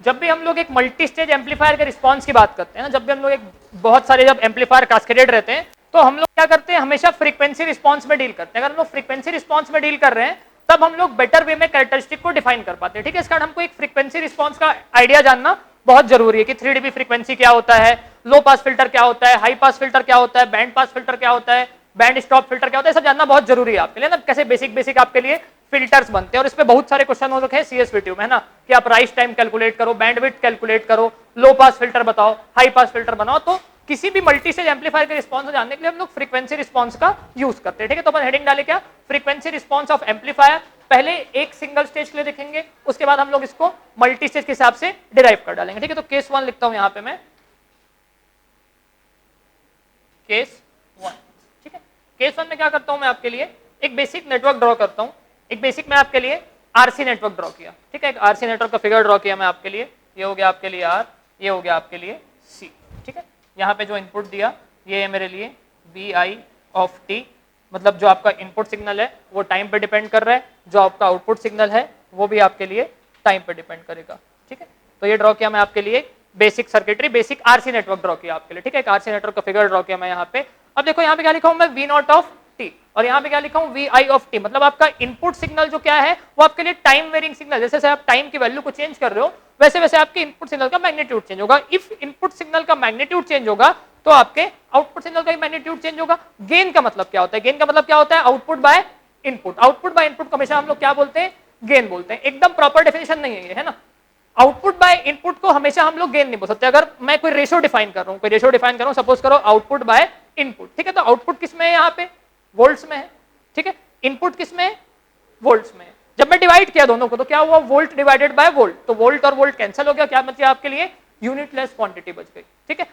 जब भी हम लोग एक मल्टी स्टेज एम्पलीफायर के रिस्पॉन्स की बात करते हैं ना, जब भी हम लोग एक बहुत सारे जब एम्पलीफायर कैस्केडेड रहते हैं, तो हम लोग क्या करते हैं, हमेशा फ्रीक्वेंसी रिस्पॉन्स में डील करते हैं। अगर हम लोग फ्रीक्वेंसी रिस्पॉन्स में डील कर रहे हैं, तब हम लोग बेटर वे में कैरेक्टरिस्टिक को डिफाइन कर पाते हैं। ठीक है, इस कारण हमको एक फ्रीक्वेंसी रिस्पॉन्स का आइडिया जानना बहुत जरूरी है कि 3 dB फ्रीक्वेंसी क्या होता है, लो पास फिल्टर क्या होता है, हाई पास फिल्टर क्या होता है, बैंड पास फिल्टर क्या होता है, बैंड स्टॉप फिल्टर क्या होता है, सब जानना बहुत जरूरी है आपके लिए ना। कैसे बेसिक आपके लिए फिल्टर्स बनते हैं, और इस पे बहुत सारे क्वेश्चन हो रखे हैं सीएसवीटी में, है ना, कि आप राइज टाइम कैलकुलेट करो, बैंडविड्थ कैलकुलेट करो, लो पास फिल्टर बताओ, हाई पास फिल्टर बनाओ। तो किसी भी मल्टी स्टेज एम्पलीफायर के रिस्पॉन्स को जानने के लिए हम लोग फ्रीक्वेंसी रिस्पॉन्स का यूज करते हैं। ठीक है, तो अपन हेडिंग डाले क्या, फ्रीक्वेंसी रिस्पॉन्स ऑफ एम्पलीफायर। पहले एक सिंगल स्टेज के लिए देखेंगे, उसके बाद हम लोग इसको मल्टी स्टेज के हिसाब से डिराइव कर डालेंगे। ठीक है, तो केस 1 लिखता हूं यहां पे मैं, केस 1। ठीक है, केस 1 में क्या करता हूं मैं आपके लिए एक बेसिक नेटवर्क ड्रॉ करता हूं। एक बेसिक मैं आपके लिए आरसी नेटवर्क ड्रॉ किया। ठीक है, एक आरसी नेटवर्क का फिगर ड्रॉ किया मैं आपके लिए। ये हो गया आपके लिए आर, ये हो गया आपके लिए सी। ठीक है, यहाँ पे जो इनपुट दिया ये है मेरे लिए वी आई ऑफ टी, मतलब जो आपका इनपुट सिग्नल है वो टाइम पे डिपेंड कर रहा है, जो आपका आउटपुट सिग्नल है वो भी आपके लिए टाइम पे डिपेंड करेगा। ठीक है, तो ये ड्रॉ किया मैं आपके लिए basic circuitry, basic RC network draw किया आपके लिए। ठीक है, एक आरसी नेटवर्क का फिगर ड्रॉ किया मैं यहाँ पे। अब देखो यहाँ पे क्या लिखा हूँ मैं, वी नॉट ऑफ टी, और यहाँ पे क्या लिखा हूँ, वी आई ऑफ टी, मतलब आपका इनपुट सिग्नल जो क्या है वो आपके लिए टाइम वेरिंग सिग्नल, जैसे जैसे आप टाइम की वैल्यू को चेंज कर रहे हो वैसे वैसे आपके इनपुट सिग्नल का मैग्नीट्यूड चेंज होगा। इफ इनपुट सिग्नल का मैग्नीट्यूड चेंज होगा तो आपके आउटपुट सिग्नल का मैग्नीट्यूड चेंज होगा। गेन का मतलब क्या होता है, गेन का मतलब क्या होता है, output by input. Output by input को हमेशा हम लोग क्या बोलते हैं, गेन बोलते हैं। एकदम प्रॉपर डेफिनेशन नहीं है ये, है ना। आउटपुट बाय इनपुट को हमेशा हम लोग गेन नहीं बोल सकते। अगर मैं कोई रेशो डिफाइन कर रहा हूं, कोई रेशो डिफाइन कर रहा हूं, सपोज करो आउटपुट बाय इनपुट। ठीक है, तो आउटपुट किस में है, यहाँ पे वोल्ट्स में है। ठीक है, इनपुट किस में है, वोल्ट्स में है। जब मैं डिवाइड किया दोनों को तो क्या हुआ, वोल्ट डिवाइडेड बाय वोल्ट, तो वोल्ट और वोल्ट कैंसिल हो गया। क्या मतलब आपके लिए यूनिटलेस क्वांटिटी बच गई। ठीक है,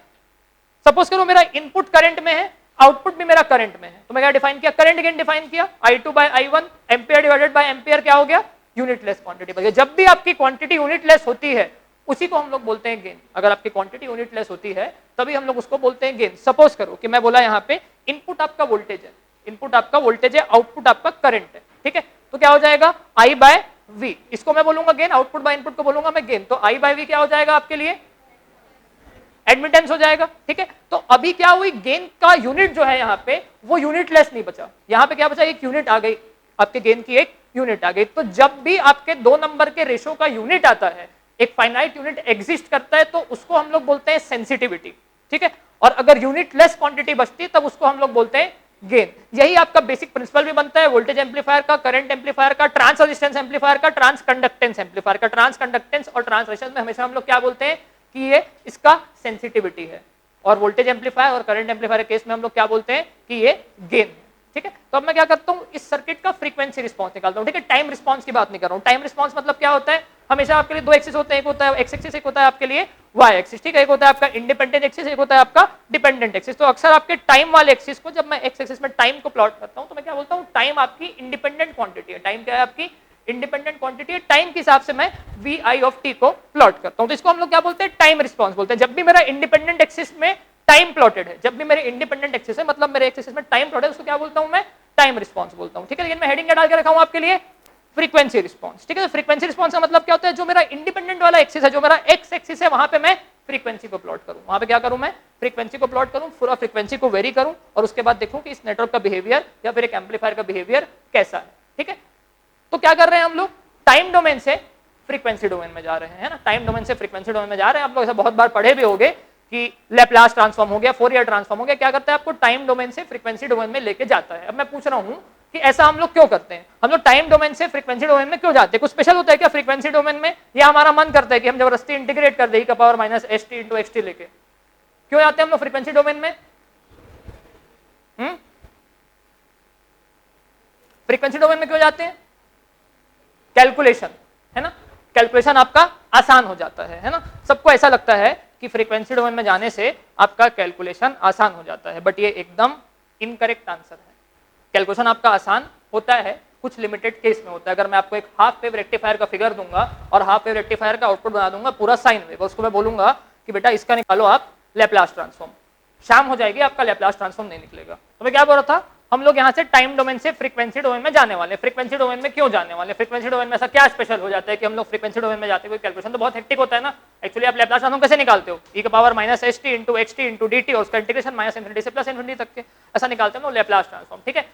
सपोज करो मेरा इनपुट करंट में है, आउटपुट भी मेरा करंट में है, तो मैं क्या डिफाइन किया, करंट गेन डिफाइन किया, I2 by I1, ampere divided by ampere क्या हो गया, यूनिटलेस क्वांटिटी बच गई। जब भी आपकी क्वांटिटी यूनिटलेस होती है उसी को हम लोग बोलते हैं गेन। अगर आपकी क्वांटिटी यूनिटलेस होती है तभी हम लोग उसको बोलते हैं गेन। सपोज करो कि मैं बोला यहाँ पे इनपुट आपका वोल्टेज है, इनपुट आपका वोल्टेज है, आउटपुट आपका करंट है। ठीक है, तो क्या हो जाएगा, I बाय V, इसको मैं बोलूंगा गेन, आउटपुट बाय इनपुट को बोलूंगा मैं गेन। तो I बाय V क्या हो जाएगा आपके लिए, एडमिटेंस हो जाएगा। ठीक है, तो अभी क्या हुई, गेन का यूनिट जो है यहाँ पे वो यूनिटलेस नहीं बचा। यहाँ पे क्या बचा, एक यूनिट आ गई, आपके गेन की एक यूनिट आ गई। तो जब भी आपके दो नंबर के रेशो का यूनिट आता है, एक फाइनाइट यूनिट एग्जिस्ट करता है, तो उसको हम लोग बोलते हैं सेंसिटिविटी। ठीक है, और अगर यूनिटलेस क्वांटिटी बचती है तब उसको हम लोग बोलते हैं गेन। यही आपका बेसिक प्रिंसिपल भी बनता है वोल्टेज एम्पलीफायर का, करंट एम्पलीफायर का, ट्रांस रेजिस्टेंस एम्पलीफायर का, ट्रांस कंडक्टेंस एम्पलीफायर का। ट्रांस कंडक्टेंस और ट्रांस रेजिस्टेंस में हमेशा हम लोग क्या बोलते हैं कि ये इसका सेंसिटिविटी है, और वोल्टेज एम्पलीफायर और करंट एम्पलीफायर के केस में हम लोग क्या बोलते हैं कि ये गेन है। ठीक है, तो अब मैं क्या करता हूँ, इस सर्किट का फ्रीक्वेंसी रिस्पॉन्स निकालता हूँ। ठीक है, टाइम रिस्पॉन्स की बात नहीं कर रहा हूँ। टाइम रिस्पॉन्स मतलब क्या होता है, हमेशा आपके लिए दो एक्सिस होते हैं, एक होता है एक्स एक्सिस, एक होता है आपके लिए वाई एक्सिस। ठीक है, एक होता है आपका इंडिपेंडेंट एक्सिस, एक होता है आपका डिपेंडेंट एक्सिस। तो अक्सर आपके टाइम वाले एक्सिस को जब मैं एक्स एक्सिस में टाइम को प्लॉट करता हूं तो मैं क्या बोलता हूं, टाइम आपकी इंडिपेंडेंट क्वांटिटी है। टाइम क्या है आपकी इंडिपेंडेंट क्वांटिटी है। टाइम के हिसाब से मैं वी आई ऑफ टी को प्लॉट करता हूं, तो इसको हम लोग क्या बोलते हैं, टाइम रिस्पॉन्स बोलते हैं। जब भी मेरा इंडिपेंडेंट एक्सिस में टाइम प्लॉटेड है, जब भी मेरे इंडिपेंडेंट एक्सिस है, मतलब मेरे एक्सिस में टाइम प्लॉटेड है, उसको क्या बोलता हूं मैं, टाइम रिस्पॉन्स बोलता हूं। ठीक है, लेकिन मैं हेडिंग क्या डाल के रखा हूं आपके लिए, फ्रीक्वेंसी रिस्पॉन्स। ठीक है, तो फ्रीक्वेंसी रिस्पॉन्स का मतलब क्या होता है, जो मेरा इंडिपेंडेंट वाला एक्सिस है, जो मेरा एक्स एक्सिस है, वहां पे मैं फ्रीक्वेंसी को प्लॉट करूं। वहां पे क्या करूं, मैं फ्रीक्वेंसी को प्लॉट करूं, पूरा फ्रीक्वेंसी को वेरी करूं, और उसके बाद देखूं कि इस नेटवर्क का बिहेवियर या फिर एक एम्पलीफायर का बिहेवियर कैसा है। ठीक है, तो क्या कर रहे हैं हम लोग, टाइम डोमेन से फ्रीक्वेंसी डोमेन में जा रहे हैं, है ना। टाइम डोमेन से फ्रीक्वेंसी डोमेन में जा रहे हैं। आप लोग ऐसा बहुत बार पढ़े भी होंगे कि लैप्लास ट्रांसफॉर्म हो गया, फोरियर ट्रांसफॉर्म हो गया, क्या करता है आपको टाइम डोमेन से फ्रीक्वेंसी डोमेन में लेके जाता है। अब मैं पूछ रहा हूं कि ऐसा हम लोग क्यों करते हैं, हम लोग टाइम डोमेन से फ्रीक्वेंसी डोमेन में क्यों जाते हैं, कुछ स्पेशल होता है क्या फ्रीक्वेंसी डोमेन में, या हमारा मन करता है कि हम जबरदस्ती इंटीग्रेट कर दें का power minus S T into x T लेके, क्यों जाते हैं हम लोग फ्रीक्वेंसी डोमेन में। फ्रीक्वेंसी डोमेन में क्यों जाते हैं, कैलकुलेशन, है ना, कैलकुलेशन आपका आसान हो जाता है ना। सबको ऐसा लगता है कि फ्रीक्वेंसी डोमेन में जाने से आपका कैलकुलेशन आसान हो जाता है, बट ये एकदम इनकरेक्ट आंसर है। कैलकुलेशन आपका आसान होता है कुछ लिमिटेड केस में होता है। अगर मैं आपको एक हाफ वेव रेक्टिफायर का फिगर दूंगा और हाफ वेव रेक्टिफायर का आउटपुट बना दूंगा पूरा साइन वेव, उसको मैं बोलूंगा कि बेटा इसका निकालो आप लैप्लास ट्रांसफॉर्म, शाम हो जाएगी आपका लैप्लास ट्रांसफॉर्म नहीं निकलेगा। तो मैं क्या बोल रहा था, हम लोग यहाँ से टाइम डोमेन से फ्रीक्वेंसी डोमेन में जाने वाले। फ्रीक्वेंसी डोमेन में क्यों जाने वाले? फ्रीक्वेंसी डोमेन में ऐसा क्या स्पेशल हो जाता है कि हम लोग फ्रीक्वेंसी डोमेन में जाते हैं? कोई कैलकुलेशन तो बहुत हेक्टिक होता है ना। एक्चुअली आप लैप्लास ट्रांसफॉर्म कैसे निकालते हो? e के power minus S T into x T into D T और उसका इंटीग्रेशन माइनस इन्फिनिटी से प्लस इन्फिनिटी तक के ऐसा निकालते हैं लैप्लास ट्रांसफॉर्म। ठीक है,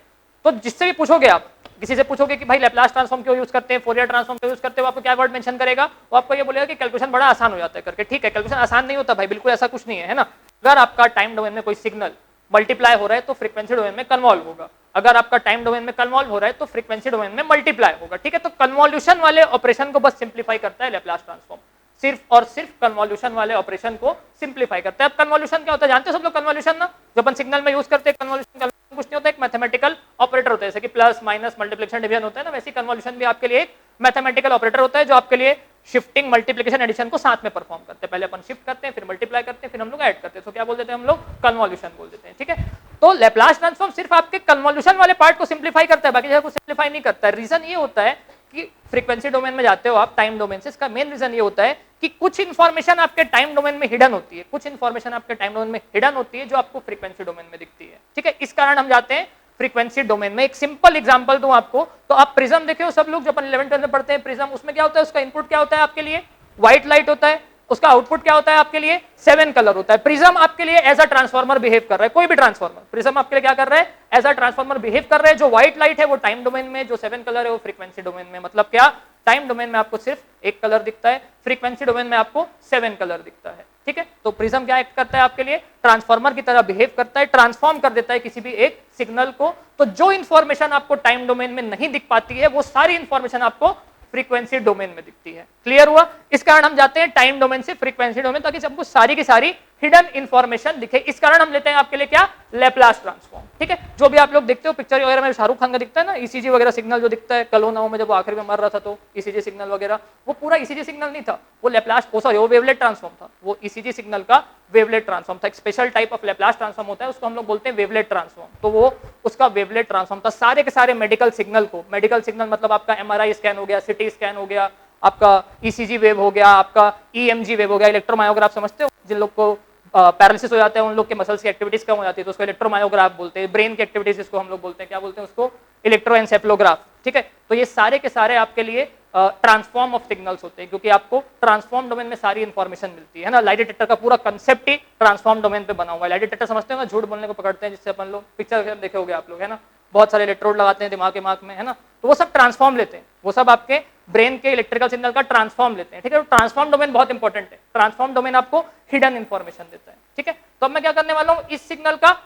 तो जिससे भी पूछोगे आप, किसी से पूछोगे कि भाई लैप्लास ट्रांसफॉर्म क्यों यूज करते हैं, फोरियर ट्रांसफॉर्म क्यों यूज करते हो, आपको क्या वर्ड मेंशन करेगा? वो आपको ये बोलेगा कि कैलकुलेशन बड़ा आसान हो जाता है करके। ठीक है, कैलकुलेशन आसान नहीं होता भाई, बिल्कुल ऐसा कुछ नहीं है, है ना। अगर आपका टाइम डोमेन में कोई सिग्नल मल्टीप्लाई हो रहा है तो फ्रीक्वेंसी डोमेन में कन्वॉल्व होगा। अगर आपका टाइम डोमेन में कन्वॉल्व हो रहा है तो फ्रीक्वेंसी डोमेन में मल्टीप्लाई होगा। ठीक है, तो कन्वॉल्यूशन वाले ऑपरेशन को बस सिंप्लीफाई करता है लैप्लास ट्रांसफॉर्म, सिर्फ और सिर्फ कन्वॉल्यूशन वाले ऑपरेशन को सिंप्लीफाई करता है। अब कन्वॉल्यूशन क्या होता है जानते हो सब लोग? कन्वॉल्यूशन ना जो अपन सिग्नल में यूज करते हैं, कन्वॉल्यूशन कुछ नहीं होता, एक मैथमेटिकल ऑपरेटर होता है, जैसे कि प्लस माइनस मल्टीप्लिकेशन डिवीजन होता है ना, वैसे कन्वॉल्यूशन भी आपके लिए एक मैथमेटिकल ऑपरेटर होता है जो आपके लिए शिफ्टिंग मल्टीप्लिकेशन एडिशन को साथ में परफॉर्म करते हैं। पहले अपन शिफ्ट करते हैं, फिर मल्टीप्लाई करते हैं, फिर हम लोग ऐड करते हैं, तो क्या बोल देते हैं हम लोग? कन्वॉल्यूशन बोल देते हैं। ठीक है, तो लैप्लास ट्रांसफॉर्म सिर्फ आपके कन्वॉल्यूशन वाले पार्ट को सिंप्लीफाई करता है, बाकी जगह को सिंप्लीफाई नहीं करता है। रीजन ये होता है कि फ्रीक्वेंसी डोमेन में जाते हो आप टाइम डोमेन से, इसका मेन रीजन ये होता है कि कुछ इंफॉर्मेशन आपके टाइम डोमेन में हिडन होती है, कुछ इंफॉर्मेशन आपके टाइम डोमेन में हिडन होती है जो आपको फ्रीक्वेंसी डोमेन में दिखती है। ठीक है, इस कारण हम जाते हैं फ्रीक्वेंसी डोमेन में। एक सिंपल एग्जांपल दूं आपको, तो आप प्रिज्म देखे हो सब लोग, जो अपन 11th में पढ़ते हैं प्रिज्म, उसमें क्या होता है? उसका इनपुट क्या होता है आपके लिए? व्हाइट लाइट होता है। उसका आउटपुट क्या होता है आपके लिए? 7 कलर होता है। प्रिज्म आपके लिए एज अ ट्रांसफॉर्मर बिहेव कर रहा है, कोई भी ट्रांसफॉर्मर, प्रिज्म आपके लिए क्या कर रहा है? एज अ ट्रांसफॉर्मर बिहेव कर रहा है। जो व्हाइट लाइट है वो टाइम डोमेन में, जो 7 कलर है वो फ्रीक्वेंसी डोमेन में। मतलब क्या? टाइम डोमेन में आपको सिर्फ एक कलर दिखता है, फ्रीक्वेंसी डोमेन में आपको 7 कलर दिखता है। ठीक है, तो प्रिज्म क्या एक्ट करता है आपके लिए? ट्रांसफॉर्मर की तरह बिहेव करता है, ट्रांसफॉर्म कर देता है किसी भी एक सिग्नल को। तो जो इंफॉर्मेशन आपको टाइम डोमेन में नहीं दिख पाती है वो सारी इंफॉर्मेशन आपको फ्रीक्वेंसी डोमेन में दिखती है। क्लियर हुआ? इस कारण हम जाते हैं टाइम डोमेन से फ्रीक्वेंसी डोमेन, ताकि सबको सारी की सारी हिडन इंफॉर्मेशन दिखे। इस कारण हम लेते हैं आपके लिए क्या? Laplace transform. ठीक है, जो भी आप लोग देखते हो पिक्चर वगैरह में शाहरुख खान का दिखता है ना, ईसीजी वगैरह सिग्नल जो दिखता है, कल हो ना हो में जब वो आखिर में मर रहा था तो ईसीजी सिग्नल वगैरह, वो पूरा ईसीजी सिग्नल नहीं था, वो लैप्लास सॉरी वो वेवलेट ट्रांसफॉर्म था। वो ईसीजी सिग्नल का वेवलेट ट्रांसफॉर्म था। एक special type of Laplace transform होता है, उसको हम लोग बोलते हैं वेवलेट ट्रांसफॉर्म। तो वो उसका वेवलेट ट्रांसफॉर्म था। सारे के सारे मेडिकल सिग्नल को, मेडिकल सिग्नल मतलब आपका एमआरआई स्कैन हो गया, सिटी स्कैन हो गया, आपका ईसीजी वेव हो गया, आपका ईएमजी वेव हो गया, इलेक्ट्रोमायोग्राफ समझते हो? जिन लोग को पैरालिसिस हो जाता है उन लोग के मसल्स की एक्टिविटीज कम हो जाती है तो उसको इलेक्ट्रोमायोग्राफ बोलते हैं। ब्रेन की एक्टिविटीज जिसको हम लोग बोलते हैं, क्या बोलते हैं उसको? इलेक्ट्रोएन्सेफेलोग्राफ। ठीक है, तो ये सारे के सारे आपके लिए ट्रांसफॉर्म ऑफ सिग्नल्स होते हैं, क्योंकि आपको ट्रांसफॉर्म डोमेन में सारी इंफॉर्मेशन मिलती है ना। लाइट डिटेक्टर का पूरा कंसेप्ट ही ट्रांसफॉर्म डोमेन पे बना हुआ है। लाइट डिटेक्टर समझते हो ना, झूठ बोलने को पकड़ते हैं, जिससे अपन लोग पिक्चर देखे होंगे आप लोग, है ना, बहुत सारे इलेक्ट्रोड लगाते हैं दिमाग के मार्क में, है ना, तो वो सब ट्रांसफॉर्म लेते हैं, वो सब आपके ब्रेन के इलेक्ट्रिकल सिग्नल का ट्रांसफॉर्म लेते हैं। ठीक है, तो ट्रांसफॉर्म डोमेन बहुत इंपॉर्टेंट है। ट्रांसफॉर्म डोमेन आपको हिडन इंफॉर्मेशन देता है। ठीक है, तो अब मैं क्या करने वाला हूँ? इस सिग्नल का,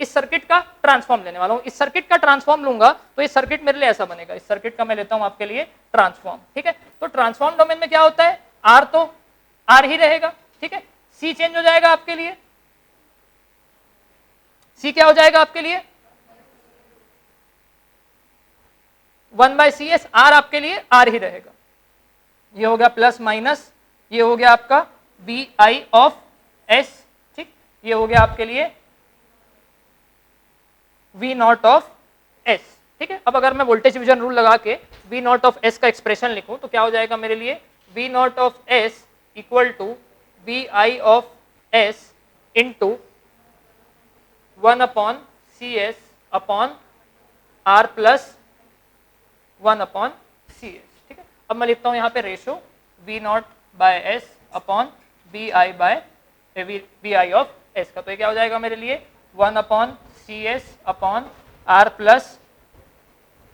इस सर्किट का ट्रांसफॉर्म लेने वाला हूँ। इस सर्किट का ट्रांसफॉर्म लूंगा तो इस सर्किट मेरे लिए ऐसा बनेगा। इस सर्किट का मैं लेता हूँ आपके लिए ट्रांसफॉर्म। ठीक है, तो ट्रांसफॉर्म डोमेन में क्या होता है? आर तो आर ही रहेगा। ठीक है, सी चेंज हो जाएगा आपके लिए, सी क्या हो जाएगा आपके लिए? 1/CS। आर आपके लिए आर ही रहेगा। ये हो गया प्लस माइनस, ये हो गया आपका BI ऑफ S। ठीक, ये हो गया आपके लिए V0 ऑफ S। ठीक है, अब अगर मैं वोल्टेज डिवीजन रूल लगा के V0 ऑफ S का एक्सप्रेशन लिखूं तो क्या हो जाएगा मेरे लिए? V0 of S equal to BI of S into 1/CS upon R plus 1/CS। ठीक है, अब मैं लिखता हूं यहाँ पे ratio V0 by S upon BI of S का। तो ये क्या हो जाएगा मेरे लिए? 1/CS upon R plus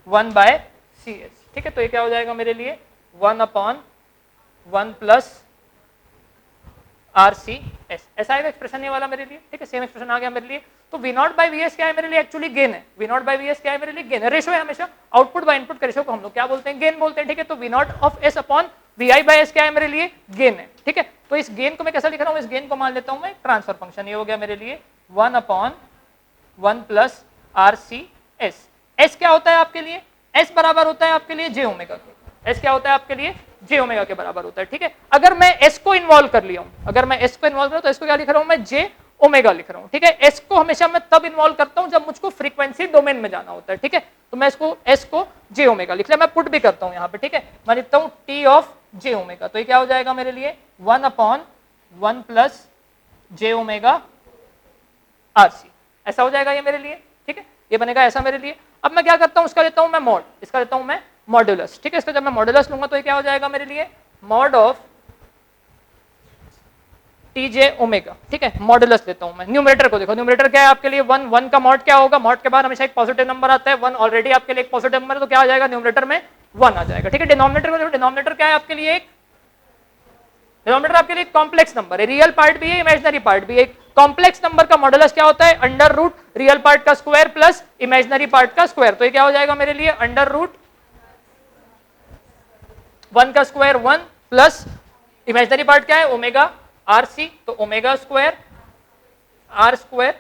1/CS। ठीक है, तो ये क्या हो जाएगा मेरे लिए? 1/1 प्लस RCS। ऐसा आएगा एक्सप्रेशन ये वाला मेरे लिए। ठीक है, सेम एक्सप्रेशन आ गया मेरे लिए। तो V0/VS क्या है मेरे लिए? एक्चुअली गेन है। V0/VS क्या है मेरे लिए? गेन है। रेशो है हमेशा, आउटपुट बाय इनपुट के रेशो को हम लोग क्या बोलते हैं? गेन बोलते हैं। ठीक है, तो V0 of S upon VI/S क्या है मेरे लिए? गेन है। ठीक है, तो इस गेन को मैं कैसा लिख रहा हूँ? इस गेन को मान लेता हूँ मैं ट्रांसफर फंक्शन। ये हो गया मेरे लिए 1/1 प्लस RCS। S क्या होता है आपके लिए? S बराबर होता है आपके लिए J ओमेगा के। S क्या होता है आपके लिए? J ओमेगा के बराबर होता है। ठीक है, अगर मैं S को इन्वॉल्व कर लिया हूं, अगर मैं S को इन्वॉल्व करूं तो इसको क्या लिख रहा हूं मैं? J ओमेगा लिख रहा हूं। ठीक है, S को हमेशा मैं तब इन्वॉल्व करता हूं जब मुझको फ्रीक्वेंसी डोमेन में जाना होता है। ठीक है, तो मैं इसको S को J ओमेगा लिख लिया। मैं पुट भी करता हूं यहाँ पे। ठीक है, मैं लिखता हूं T ऑफ J ओमेगा। तो ये क्या हो जाएगा मेरे लिए? 1/1 प्लस J ओमेगा RC। ऐसा हो जाएगा ये मेरे लिए। ठीक है, ये बनेगा ऐसा मेरे लिए। अब मैं क्या करता हूँ, उसका लेता हूँ मैं मॉड, इसका लेता हूँ मैं मॉड्यूलस, ठीक है। इसका जब मैं मॉड्यूलस लूंगा तो ये क्या हो जाएगा मेरे लिए, mod of T J omega, ठीक है। मॉड्यूलस लेता हूं मैं, न्यूमरेटर को देखो, न्यूमरेटर क्या है आपके लिए 1, 1 का मॉड क्या होगा, मॉड के बाद हमेशा एक पॉजिटिव नंबर आता है, 1 ऑलरेडी आपके लिए एक पॉजिटिव नंबर है, तो क्या आ जाएगा न्यूमरेटर में 1 आ जाएगा, ठीक है। डिनोमिनेटर को देखो, डिनोमिनेटर क्या है आपके लिए, एक डिनोमिनेटर आपके लिए कॉम्प्लेक्स नंबर है, रियल पार्ट भी है इमेजिनरी पार्ट भी है। कॉम्प्लेक्स नंबर का मॉडुलस क्या होता है, अंडर रूट रियल पार्ट का स्क्वायर प्लस इमेजिनरी पार्ट का स्क्वायर, तो ये क्या हो जाएगा मेरे लिए अंडर रूट 1 का स्क्वायर 1 प्लस इमेजिनरी पार्ट क्या है ओमेगा आर सी, तो omega square R square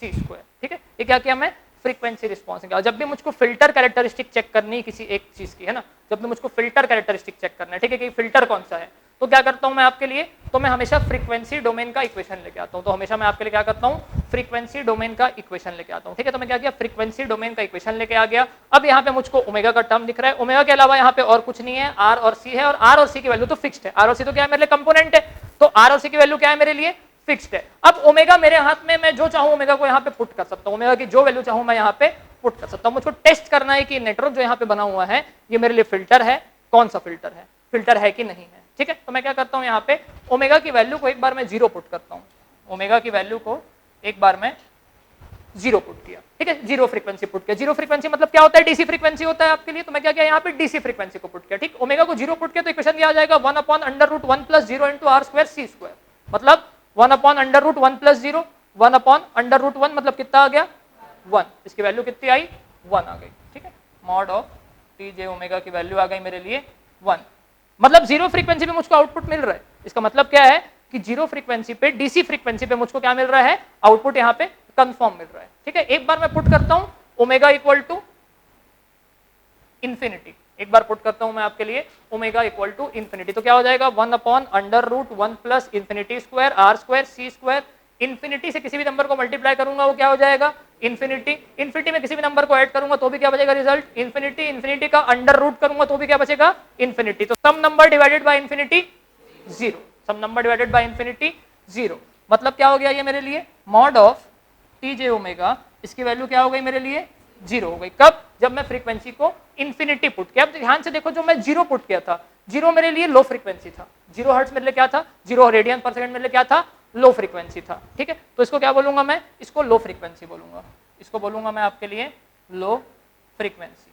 C square, ठीक है। ये क्या किया मैं, फ्रीक्वेंसी रिस्पॉन्स किया। जब भी मुझको फिल्टर कैरेक्टरिस्टिक चेक करनी है किसी एक चीज की, है ना, जब भी मुझको फिल्टर कैरेक्टरिस्टिक चेक करना है, ठीक है, कि फिल्टर कौन सा है, तो क्या करता हूं मैं आपके लिए, तो मैं हमेशा फ्रीक्वेंसी डोमेन का इक्वेशन लेके आता हूं। तो हमेशा मैं आपके लिए क्या करता हूं, फ्रीक्वेंसी डोमेन का इक्वेशन लेके आता हूं, ठीक है। तो मैं क्या किया, फ्रीक्वेंसी डोमेन का इक्वेशन लेके आ गया। अब यहाँ पे मुझको ओमेगा का टर्म दिख रहा है, ओमेगा के अलावा यहाँ पे और कुछ नहीं है, आर और सी है, और आर और सी की वैल्यू तो फिक्स्ड है, आर और सी तो क्या है मेरे लिए कंपोनेंट है, तो आर और सी की वैल्यू क्या है मेरे लिए फिक्स्ड है। अब ओमेगा मेरे हाथ में, मैं जो चाहूं ओमेगा को यहाँ पे पुट कर सकता हूं, ओमेगा की जो वैल्यू चाहूं मैं यहाँ पे पुट कर सकता हूं। मुझको टेस्ट करना है कि नेटवर्क जो यहाँ पे बना हुआ है ये मेरे लिए फिल्टर है, कौन सा फिल्टर है, फिल्टर है कि नहीं है, ठीक है। तो मैं क्या करता हूं, यहाँ पे ओमेगा की वैल्यू को एक बार मैं 0 पुट करता हूं, ओमेगा की वैल्यू को एक बार मैं 0 पुट किया, ठीक है, 0 फ्रीक्वेंसी पुट किया। 0 फ्रीक्वेंसी मतलब क्या होता है, डीसी फ्रीक्वेंसी होता है आपके लिए, तो मैं क्या किया यहाँ पे डीसी फ्रीक्वेंसी को पुट किया, ठीक। ओमेगा को 0 पुट किया तो इक्वेशन क्या आ जाएगा 1/√1 + 0 × r²c², मतलब 1/√1 + 0 1/√1 मतलब कितना आ गया 1, इसकी वैल्यू कितनी आई 1 आ गई, ठीक है। Mod of T J omega की वैल्यू आ गई मेरे लिए 1, मतलब 0 फ्रीक्वेंसी पे मुझको आउटपुट मिल रहा है। इसका मतलब क्या है कि 0 फ्रीक्वेंसी पे, डीसी फ्रीक्वेंसी पे मुझको क्या मिल रहा है, आउटपुट यहाँ पे कंफर्म मिल रहा है, ठीक है। एक बार मैं पुट करता हूं ओमेगा इक्वल टू इंफिनिटी, एक बार पुट करता हूं मैं आपके लिए ओमेगा इक्वल टू इंफिनिटी, तो क्या हो जाएगा 1/√1 + इंफिनिटी स्क्वायर r²c²। इंफिनिटी से किसी भी नंबर को मल्टीप्लाई करूंगा वो क्या हो जाएगा इंफिनिटी, इंफिनिटी में किसी भी नंबर को ऐड करूंगा तो भी क्या बचेगा रिजल्ट इंफिनिटी, इंफिनिटी का अंडर रूट करूंगा तो भी क्या बचेगा इंफिनिटी। तो some number divided by infinity 0, some number divided by infinity 0, मतलब क्या हो गया ये मेरे लिए mod of T J omega, इसकी वैल्यू क्या हो गई मेरे लिए 0 हो गई। कब, जब मैं फ्रीक्वेंसी को इंफिनिटी पुट किया। अब ध्यान से देखो, जो मैं 0 पुट किया था, 0 मेरे लिए लो फ्रीक्वेंसी था, 0 हर्ट्ज मेरे लिए क्या था, 0 रेडियन पर सेकंड मेरे लिए क्या था, लो फ्रीक्वेंसी था, ठीक है। तो इसको क्या बोलूंगा मैं, इसको लो फ्रीक्वेंसी बोलूंगा, इसको बोलूंगा मैं आपके लिए low frequency.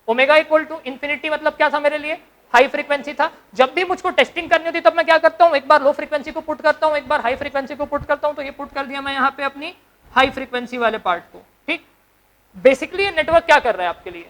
Omega equal to infinity मतलब क्या था मेरे लिए, हाई फ्रीक्वेंसी था। जब भी मुझको टेस्टिंग करनी होती तब मैं क्या करता हूं, एक बार लो फ्रीक्वेंसी को पुट करता हूं, एक बार हाई फ्रीक्वेंसी को पुट करता हूं। तो ये पुट कर दिया मैं यहाँ पे अपनी हाई फ्रीक्वेंसी वाले पार्ट को, ठीक। बेसिकली ये नेटवर्क क्या कर रहा है आपके लिए,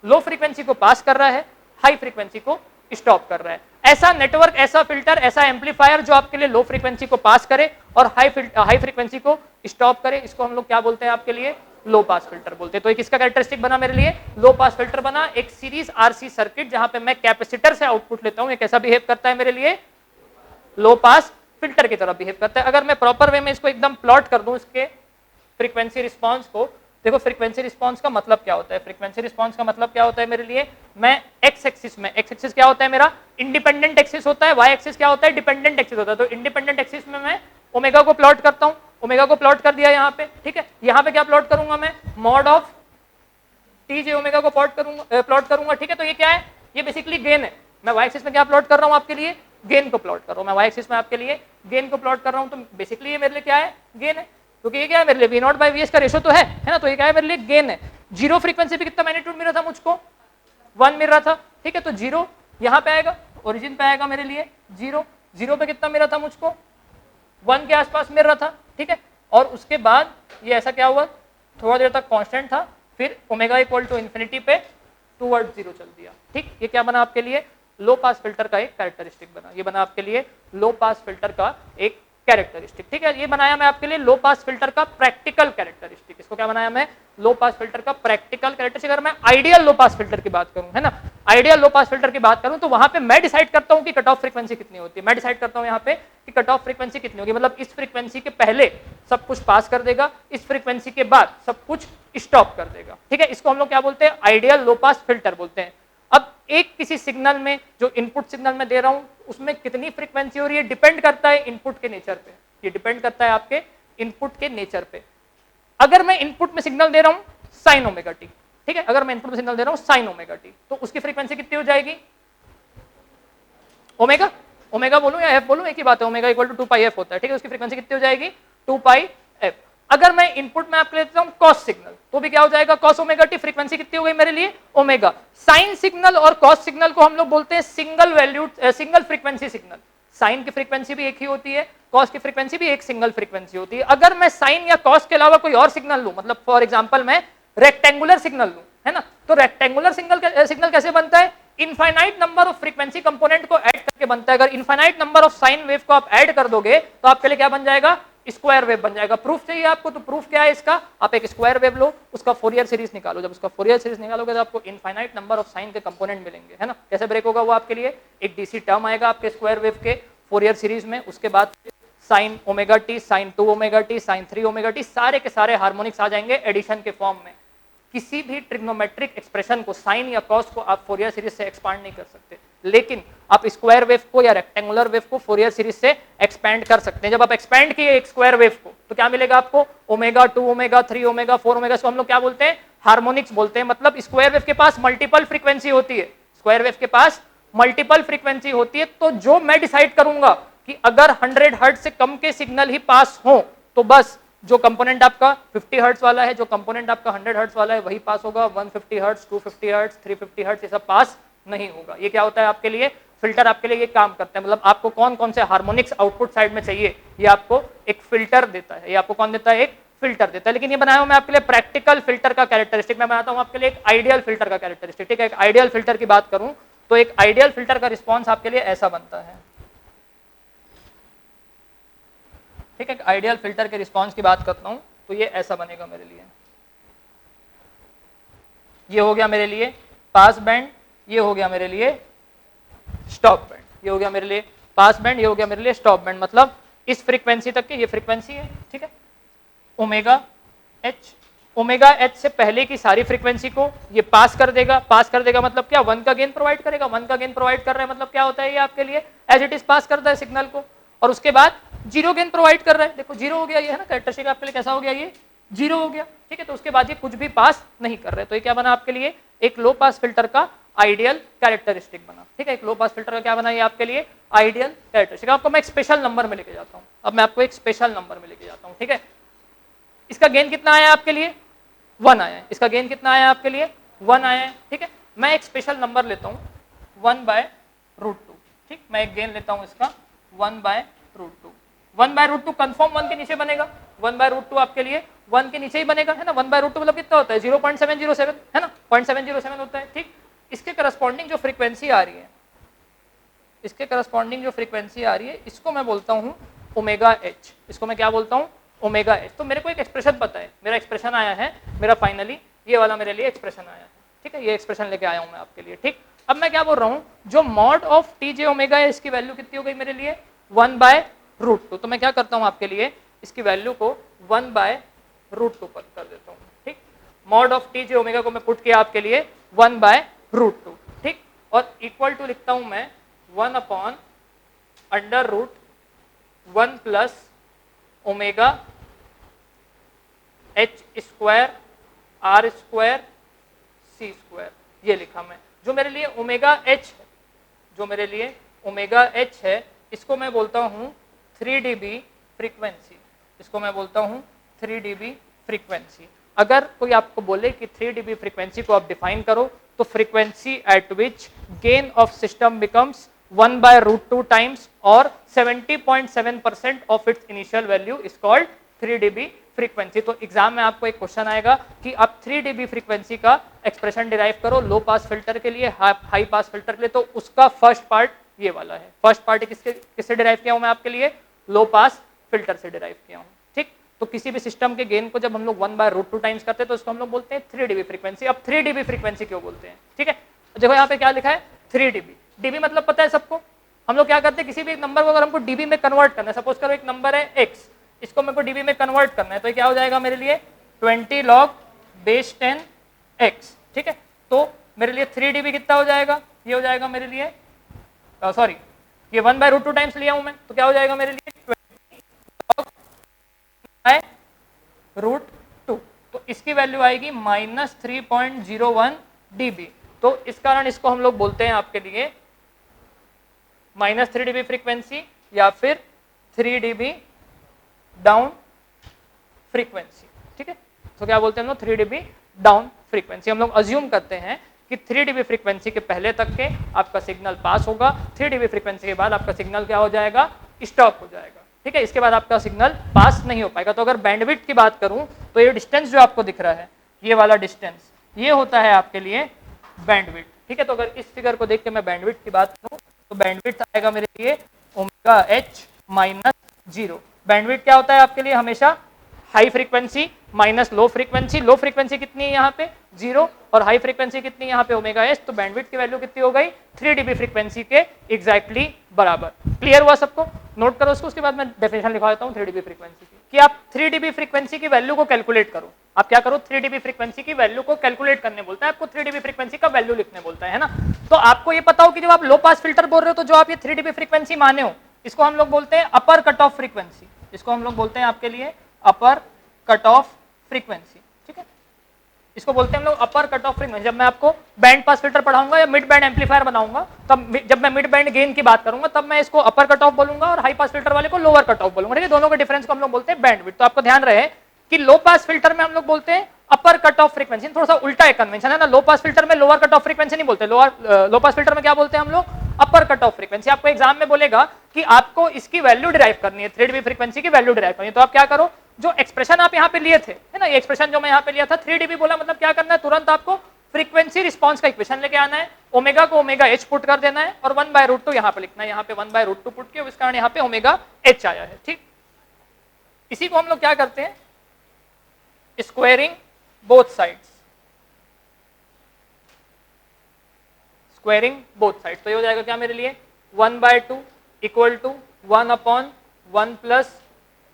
लो फ्रीक्वेंसी को पास कर रहा है, हाई फ्रीक्वेंसी को स्टॉप कर रहा है। ऐसा नेटवर्क, ऐसा फिल्टर, ऐसा एम्पलीफायर जो आपके लिए लो फ्रीक्वेंसी को पास करे और हाई फ्रीक्वेंसी को स्टॉप करे, इसको हम लोग क्या बोलते हैं आपके लिए लो पास फिल्टर बोलते हैं। तो एक इसका कैरेक्टरिस्टिक बना मेरे लिए लो पास फिल्टर बना, एक सीरीज आरसी सर्किट जहां पे मैं कैपेसिटर से आउटपुट लेता हूं, ये कैसा बिहेव करता है मेरे लिए लो पास फिल्टर की तरह बिहेव करता है। अगर मैं प्रॉपर वे में इसको एकदम प्लॉट कर दूं इसके फ्रीक्वेंसी रिस्पॉन्स को, देखो फ्रीक्वेंसी रिस्पांस का मतलब क्या होता है, फ्रीक्वेंसी रिस्पांस का मतलब क्या होता है मेरे लिए, मैं एक्स एक्सिस में, एक्स एक्सिस क्या होता है मेरा इंडिपेंडेंट एक्सिस होता है, वाई एक्सिस क्या होता है डिपेंडेंट एक्सिस होता है। तो इंडिपेंडेंट एक्सिस में मैं ओमेगा को प्लॉट करता हूं, ओमेगा को प्लॉट कर दिया यहाँ पे, ठीक है। यहाँ पे क्या प्लॉट करूंगा मैं, mod of T J omega को प्लॉट करूंगा, ठीक है। तो ये क्या है, ये बेसिकली गेन है। मैं वाई एक्सिस में क्या प्लॉट कर रहा हूँ आपके लिए, गेन को प्लॉट कर रहा हूँ, मैं वाई एक्सिस में आपके लिए गेन को प्लॉट कर रहा हूँ। तो बेसिकली ये मेरे लिए क्या है, गेन है, क्योंकि ये क्या है मेरे लिए V0/Vs का रेशो तो है ना, तो ये क्या है मेरे लिए गेन है। 0 फ्रीक्वेंसी पे कितना मैग्नीट्यूड मिल रहा था मुझको 1 मिल रहा था, ठीक है। तो 0 यहाँ पे आएगा, ओरिजिन पे आएगा मेरे लिए 0, 0 पे कितना मिल रहा था मुझको 1 के आसपास मिल रहा था, ठीक है। और उसके बाद ये ऐसा क्या हुआ, थोड़ा देर तक कांस्टेंट था, फिर ओमेगा इक्वल टू इंफिनिटी पे टूवर्ड 0 चल दिया, ठीक। ये क्या बना आपके लिए लो पास फिल्टर का एक कैरेक्टरिस्टिक बना, ये बना आपके लिए लो पास फिल्टर का एक कैरेक्टरिस्टिक, ठीक है। ये बनाया मैं आपके लिए लो पास फिल्टर का प्रैक्टिकल कैरेक्टरिस्टिक। इसको क्या बनाया मैं, लो पास फिल्टर का प्रैक्टिकल कैरेक्टरिस्टिक। अगर मैं आइडियल लो पास फिल्टर की बात करूं, है ना, आइडियल लो पास फिल्टर की बात करूं, तो वहां पे मैं डिसाइड करता हूं कि कट ऑफ फ्रीक्वेंसी कितनी होती है। मैं डिसाइड करता हूं यहाँ पे कि कट ऑफ फ्रीक्वेंसी कितनी होगी, मतलब इस फ्रीक्वेंसी के पहले सब कुछ पास कर देगा, इस फ्रीक्वेंसी के बाद सब कुछ स्टॉप कर देगा, ठीक है। इसको हम लोग क्या बोलते हैं, आइडियल लो पास फिल्टर बोलते हैं। अब एक किसी सिग्नल में, जो इनपुट सिग्नल में दे रहा हूं, उसमें कितनी फ्रीक्वेंसी हो रही है डिपेंड करता है इनपुट के नेचर पे, ये डिपेंड करता है आपके इनपुट के नेचर पे। अगर मैं इनपुट में सिग्नल दे रहा हूं साइन ओमेगा टी, ठीक है। अगर मैं इनपुट सिग्नल दे रहा हूं साइन ओमेगा टी, तो उसकी फ्रीक्वेंसी कितनी हो जाएगी, ओमेगा, ओमेगा बोलूं या एफ बोलूं एक ही बात है, omega equal to 2 pi F होता है, ठीक है। उसकी फ्रीक्वेंसी कितनी हो जाएगी 2 पाई एफ। अगर मैं इनपुट में आपको लेता हूं कॉस सिग्नल, तो भी क्या हो जाएगा कॉस ओमेगा टी, फ्रीक्वेंसी कितनी हो गई मेरे लिए ओमेगा। साइन सिग्नल और कॉस सिग्नल को हम लोग बोलते हैं single valued single frequency signal. Sine की फ्रीक्वेंसी भी एक ही होती है, कॉस की फ्रीक्वेंसी भी एक सिंगल फ्रीक्वेंसी होती है। अगर मैं साइन या कॉस के अलावा कोई और सिग्नल लूं, मतलब फॉर एग्जांपल मैं रेक्टेंगुलर सिग्नल लूं, है ना, तो रेक्टेंगुलर सिग्नल कैसे बनता है, infinite number of frequency component को ऐड करके बनता है। अगर infinite number of sine wave को आप ऐड कर दोगे तो आपके लिए क्या बन जाएगा, स्क्वायर वेव बन जाएगा। प्रूफ चाहिए आपको, तो प्रूफ क्या है इसका, आप एक स्क्वायर वेव लो, उसका फोरियर सीरीज निकालो, जब उसका फोरियर सीरीज निकालोगे तो आपको इनफाइनाइट नंबर ऑफ साइन के कंपोनेंट मिलेंगे, है ना। कैसे ब्रेक होगा वो आपके लिए, एक डीसी टर्म आएगा आपके स्क्वायर वेव के फोरियर सीरीज में, उसके बाद sine omega T, sine 2 omega T, sine 3 omega T, सारे के सारे हार्मोनिक्स आ जाएंगे एडिशन के फॉर्म में। किसी भी ट्रिग्नोमेट्रिक एक्सप्रेशन को साइन या कॉस को आप फोरियर सीरीज से एक्सपांड नहीं कर सकते, लेकिन आप स्क्वायर वेव को या रेक्टेंगुलर वेव को फोरियर सीरीज से एक्सपेंड कर सकते हैं। जब आप एक्सपेंड किए एक स्क्वायर वेव को तो क्या मिलेगा आपको, ओमेगा 2 ओमेगा 3 ओमेगा 4 ओमेगा, इसको हम लोग क्या बोलते हैं, हार्मोनिक्स बोलते हैं। मतलब स्क्वायर वेव के पास मल्टीपल फ्रीक्वेंसी होती है, स्क्वायर वेव के पास मल्टीपल फ्रीक्वेंसी होती है। तो जो मैं डिसाइड करूंगा कि अगर 100 हर्ट्ज से कम के सिग्नल ही पास हो तो बस जो कंपोनेंट आपका 50 हर्ट्ज वाला है, जो कंपोनेंट आपका 100 हर्ट्ज वाला है वही पास होगा। 150 हर्ट्ज, 250 हर्ट्ज, 350 हर्ट्ज ये सब पास नहीं होगा। ये क्या होता है आपके लिए, फिल्टर आपके लिए ये काम करते हैं। मतलब आपको कौन कौन से हार्मोनिक्स आउटपुट साइड में चाहिए ये आपको एक फिल्टर देता है, ये आपको कौन देता है, एक फिल्टर देता है। लेकिन ये बनाया हूं मैं आपके लिए प्रैक्टिकल फिल्टर का कैरेक्टरिस्टिक, मैं बनाता हूं आपके लिए एक आइडियल फिल्टर का कैरेक्टरिस्टिक, ठीक है। एक आइडियल फिल्टर की बात करूं तो एक आइडियल फिल्टर का रिस्पॉन्स आपके लिए ऐसा बनता है, ठीक है। आइडियल फिल्टर के रिस्पांस की बात करता हूं तो ये ऐसा बनेगा मेरे लिए, ये हो गया मेरे लिए पास बैंड, ये हो गया मेरे लिए स्टॉप बैंड, ये हो गया मेरे लिए पास बैंड, ये हो गया मेरे लिए स्टॉप बैंड। मतलब इस फ्रीक्वेंसी तक की ये फ्रीक्वेंसी है, ठीक है। ओमेगा एच, ओमेगा एच से पहले की सारी फ्रीक्वेंसी को ये पास कर देगा। पास कर देगा मतलब क्या, 1 का गेन प्रोवाइड करेगा। 1 का गेन प्रोवाइड कर रहा है मतलब क्या होता है, ये आपके लिए एज इट इज पास करता है सिग्नल को। और उसके बाद 0 गेन प्रोवाइड कर रहा है, देखो 0 हो गया ये, है ना, कैरेक्टरिस्टिक आपके लिए कैसा हो गया, ये 0 हो गया, ठीक है। तो उसके बाद ये कुछ भी पास नहीं कर रहे, तो ये क्या बना आपके लिए, एक लो पास फिल्टर का आइडियल कैरेक्टरिस्टिक बना, ठीक है। एक लो पास फिल्टर का क्या बना ये आपके लिए आइडियल कैरेक्टरिस्टिक। आपको मैं एक स्पेशल नंबर में लेके जाता हूँ, अब मैं आपको एक स्पेशल नंबर में लेके जाता हूँ, ठीक है। इसका गेन कितना आया आपके लिए, 1 आया है। इसका गेन कितना आया आपके लिए, 1 आया है, ठीक है। मैं एक स्पेशल नंबर लेता हूँ 1/√2, ठीक। मैं एक गेन लेता हूँ इसका 1/√2। 1/√2 कंफर्म 1 के नीचे बनेगा, 1/√2 आपके लिए 1 के नीचे ही बनेगा, है ना। 1/√2 मतलब कितना होता है, 0.707, है ना, 0.707 होता है, ठीक। इसके करस्पॉन्डिंग जो फ्रीक्वेंसी आ रही है, इसके करस्पॉन्डिंग जो फ्रीक्वेंसी आ रही है, इसको मैं बोलता हूँ ओमेगा एच। इसको मैं क्या बोलता हूँ, ओमेगा एच। तो मेरे को एक एक्सप्रेशन पता है, मेरा एक्सप्रेशन आया है, मेरा फाइनली ये वाला मेरे लिए एक्सप्रेशन आया है, ठीक है। ये एक्सप्रेशन लेके आया हूँ मैं आपके लिए, ठीक। अब मैं क्या बोल रहा हूँ, जो mod of T J omega है इसकी वैल्यू कितनी हो गई मेरे लिए 1/√2। तो मैं क्या करता हूँ आपके लिए, इसकी वैल्यू को 1/√2 पर कर देता हूँ, ठीक। Mod of T J omega को मैं पुट किया आपके लिए 1/√2, ठीक। और इक्वल टू लिखता हूँ मैं 1/√1 plus omega H square R square C square, ये लिखा मैं। जो मेरे लिए ओमेगा एच है, जो मेरे लिए ओमेगा एच है, इसको मैं बोलता हूँ 3 dB फ्रीक्वेंसी, इसको मैं बोलता हूँ 3 dB फ्रीक्वेंसी। अगर कोई आपको बोले कि 3 dB फ्रीक्वेंसी को आप डिफाइन करो तो frequency eight which gain of system becomes 1/√2 times और 70.7% of its initial value is called 3 dB frequency. तो एग्जाम में आपको एक क्वेश्चन आएगा कि आप 3 dB फ्रीक्वेंसी का एक्सप्रेशन डिराइव करो लो पास फिल्टर के लिए, हाई पास फिल्टर के लिए, तो उसका फर्स्ट पार्ट ये वाला है। फर्स्ट पार्ट किससे डिराइव किया हूं मैं आपके लिए, लो पास फिल्टर से डिराइव किया हूं, ठीक। तो किसी भी सिस्टम के गेन को जब हम लोग 1/√2 टाइम्स करते हैं तो इसको हम लोग बोलते हैं 3 dB फ्रीक्वेंसी। अब 3 dB फ्रीक्वेंसी क्यों बोलते हैं, ठीक है। देखो यहाँ पे क्या लिखा है 3 dB। dB मतलब पता है सबको, हम लोग क्या करते हैं, किसी भी एक नंबर को अगर हमको dB में कन्वर्ट करना है, सपोज करो एक नंबर है x, इसको मेरे को dB में कन्वर्ट करना है, तो ये क्या हो जाएगा मेरे लिए 20 log base 10 x, ठीक है। तो मेरे लिए 3 dB कितना हो जाएगा, ये हो जाएगा मेरे लिए सॉरी ये 1/√2 टाइम्स लिया हूं मैं, तो क्या हो जाएगा मेरे लिए 20 log √2। तो इसकी वैल्यू आएगी -3.01 dB। तो इस कारण इसको हम लोग बोलते हैं आपके लिए -3 dB फ्रीक्वेंसी या फिर 3 dB डाउन फ्रीक्वेंसी। ठीक है, तो क्या बोलते हैं हम लोग 3 dB डाउन फ्रीक्वेंसी। हम लोग अज्यूम करते हैं कि 3 dB फ्रीक्वेंसी के पहले तक के आपका सिग्नल पास होगा, 3 dB फ्रीक्वेंसी के बाद आपका सिग्नल क्या हो जाएगा, स्टॉप हो जाएगा। ठीक है, इसके बाद आपका सिग्नल पास नहीं हो पाएगा। तो अगर बैंडविड्थ की बात करूं तो ये डिस्टेंस जो आपको दिख रहा है, ये वाला डिस्टेंस, ये होता है आपके लिए बैंडविड्थ। ठीक है, तो अगर इस फिगर को देख के मैं बैंडविड्थ की बात करूं तो बैंडविड्थ आएगा मेरे लिए ओमेगा एच माइनस 0। बैंडविड्थ क्या होता है आपके लिए हमेशा high frequency minus low frequency. Low frequency कितनी है यहाँ पे 0 और हाई फ्रीक्वेंसी कितनी है यहाँ पे ओमेगा एच। तो बैंडविड्थ की वैल्यू कितनी हो गई 3 dB फ्रीक्वेंसी के एग्जैक्टली बराबर। क्लियर हुआ सबको? नोट करो उसको, उसके बाद मैं डेफिनेशन लिखवा देता हूँ 3 dB फ्रीक्वेंसी की, कि आप 3 dB फ्रीक्वेंसी की वैल्यू को कैलकुलेट करो। आप क्या करो, 3 dB फ्रीक्वेंसी की वैल्यू को कैलकुलेट करने बोलता है आपको, 3 dB फ्रीक्वेंसी का वैल्यू लिखने बोलता है ना। तो आपको ये पता हो कि जब आप लो पास फिल्टर बोल रहे हो तो जो आप ये 3 dB फ्रीक्वेंसी माने हो, इसको हम लोग बोलते हैं अपर कट ऑफ फ्रीक्वेंसी। इसको हम लोग बोलते हैं आपके लिए अपर कट ऑफ फ्रीक्वेंसी। ठीक है, इसको बोलते हैं हम लोग अपर कट ऑफ फ्रीक्वेंसी। जब मैं आपको बैंड पास फिल्टर पढ़ाऊंगा या मिड बैंड एम्पलीफायर बनाऊंगा, तब जब मैं मिड बैंड गेन की बात करूंगा तब मैं इसको अपर कट ऑफ बोलूंगा और हाई पास फिल्टर वाले को लोअर कट ऑफ बोलूंगा। ठीक है, दोनों के डिफरेंस को हम लोग बोलते हैं बैंडविड्थ। तो आपको ध्यान रहे कि लो पास फिल्टर में हम लोग बोलते हैं अपर कट ऑफ फ्रीक्वेंसी। थोड़ा सा उल्टा एक कन्वेंशन है ना, लो पास फिल्टर में लोअर कट ऑफ फ्रीक्वेंसी नहीं बोलते, लो पास फिल्टर में क्या बोलते हैं हम लोग, अपर कट ऑफ फ्रीक्वेंसी। आपको एग्जाम में बोलेगा कि आपको इसकी वैल्यू डिराइव करनी है, 3 dB फ्रीक्वेंसी की वैल्यू डिराइव करनी है। तो आप क्या करो, जो एक्सप्रेशन आप यहाँ पे लिए थे, है ना, ये एक्सप्रेशन जो मैं यहाँ पे लिया था 3 dB बोला, मतलब क्या करना है, तुरंत आपको फ्रीक्वेंसी रिस्पांस का इक्वेशन लेके आना है, ओमेगा को ओमेगा एच पुट कर देना है और 1/√2 यहाँ पे लिखना है। यहाँ पे 1/√2 पुट किया, इस कारण यहाँ पे ओमेगा एच आया है। ठीक, इसी को हम लोग क्या करते हैं, squaring both sides, squaring both side. तो ये हो जाएगा क्या मेरे लिए 1/2 equal to 1/1 plus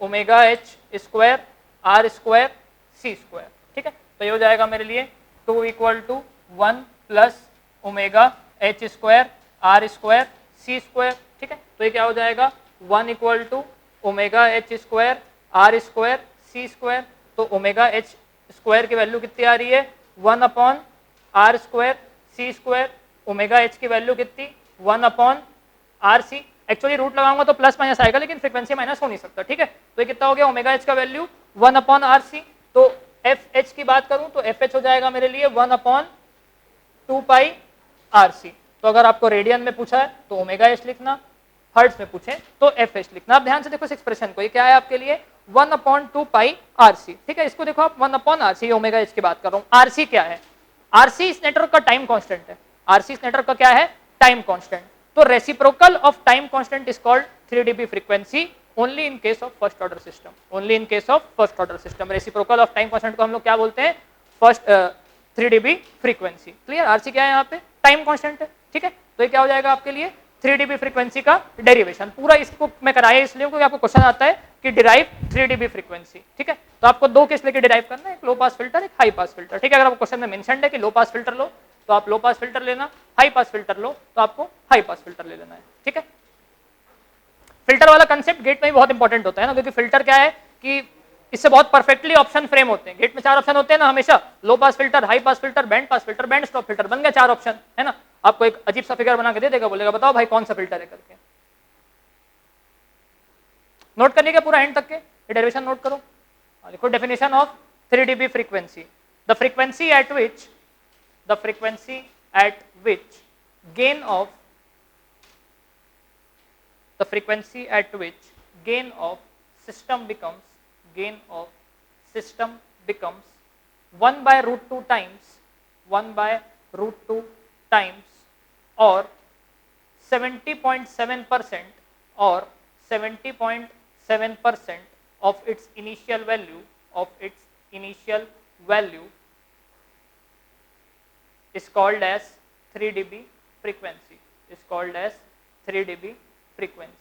omega H square R square C square. ठीक है, तो ये हो जाएगा मेरे लिए 2 equal to 1 plus omega H square R square C square. ठीक है, तो ये क्या हो जाएगा 1 equal to omega H square R square C square. तो ओमेगा एच स्क्वायर की वैल्यू कितनी आ रही है 1/r square C square. Omega H की वैल्यू कितनी 1/RC। एक्चुअली रूट लगाऊंगा तो प्लस माइनस आएगा, लेकिन फ्रीक्वेंसी माइनस हो नहीं सकता। ठीक है, तो ये कितना हो गया ओमेगा एच का वैल्यू 1/RC। तो एफ एच की बात करूं तो एफ एच हो जाएगा मेरे लिए 1/2πRC। तो अगर आपको रेडियन में पूछा है तो ओमेगा एच लिखना, हर्ट्ज में पूछे तो एफ एच लिखना। आप ध्यान से देखो इस एक्सप्रेशन को, ये क्या है आपके लिए 1/2πRC। ठीक है, इसको देखो आप 1/RC, ओमेगा एच की बात कर रहा हूं। आरसी क्या है, आरसी इस नेटवर्क का टाइम कांस्टेंट है। आरसी इस नेटवर्क का क्या है, टाइम कांस्टेंट। तो reciprocal of time constant is called 3 dB frequency only in case of first order system. Only in case of first order system reciprocal of time constant को हम लोग क्या बोलते हैं, first 3 dB frequency. Clear, RC क्या है यहाँ पे टाइम कांस्टेंट है। ठीक है, तो ये क्या हो जाएगा आपके लिए 3 dB फ्रीक्वेंसी का डेरिवेशन। पूरा इसको मैं कराया इसलिए क्योंकि आपको क्वेश्चन आता है कि डिराइव 3 dB फ्रीक्वेंसी। ठीक है, तो आपको दो केस लेके डिराइव करना है, एक लो पास फिल्टर, एक हाई पास फिल्टर। ठीक है, अगर आपको क्वेश्चन में मेंशन्ड है कि लो पास फिल्टर लो तो आप लो पास फिल्टर लेना, हाई पास फिल्टर लो तो आपको हाई पास फिल्टर ले लेना है। ठीक है, फिल्टर वाला कंसेप्ट गेट में भी बहुत इंपॉर्टेंट होता है ना, क्योंकि फिल्टर क्या है कि इससे बहुत परफेक्टली ऑप्शन फ्रेम होते हैं। गेट में 4 ऑप्शन होते हैं ना हमेशा, low pass filter, high pass filter, band pass filter, band stop filter, बन गया 4 ऑप्शन, है ना। आपको एक अजीब सा फिगर बना के दे देगा, बोलेगा बताओ भाई कौन सा फिल्टर है करके। नोट करने के पूरा एंड तक के डेरिवेशन नोट करो। देखो definition of 3 dB frequency, the frequency eight which gain of the frequency at which gain of system becomes 1/√2 times or 70.7% of its initial value is called as 3 dB frequency, is called as 3 dB frequency.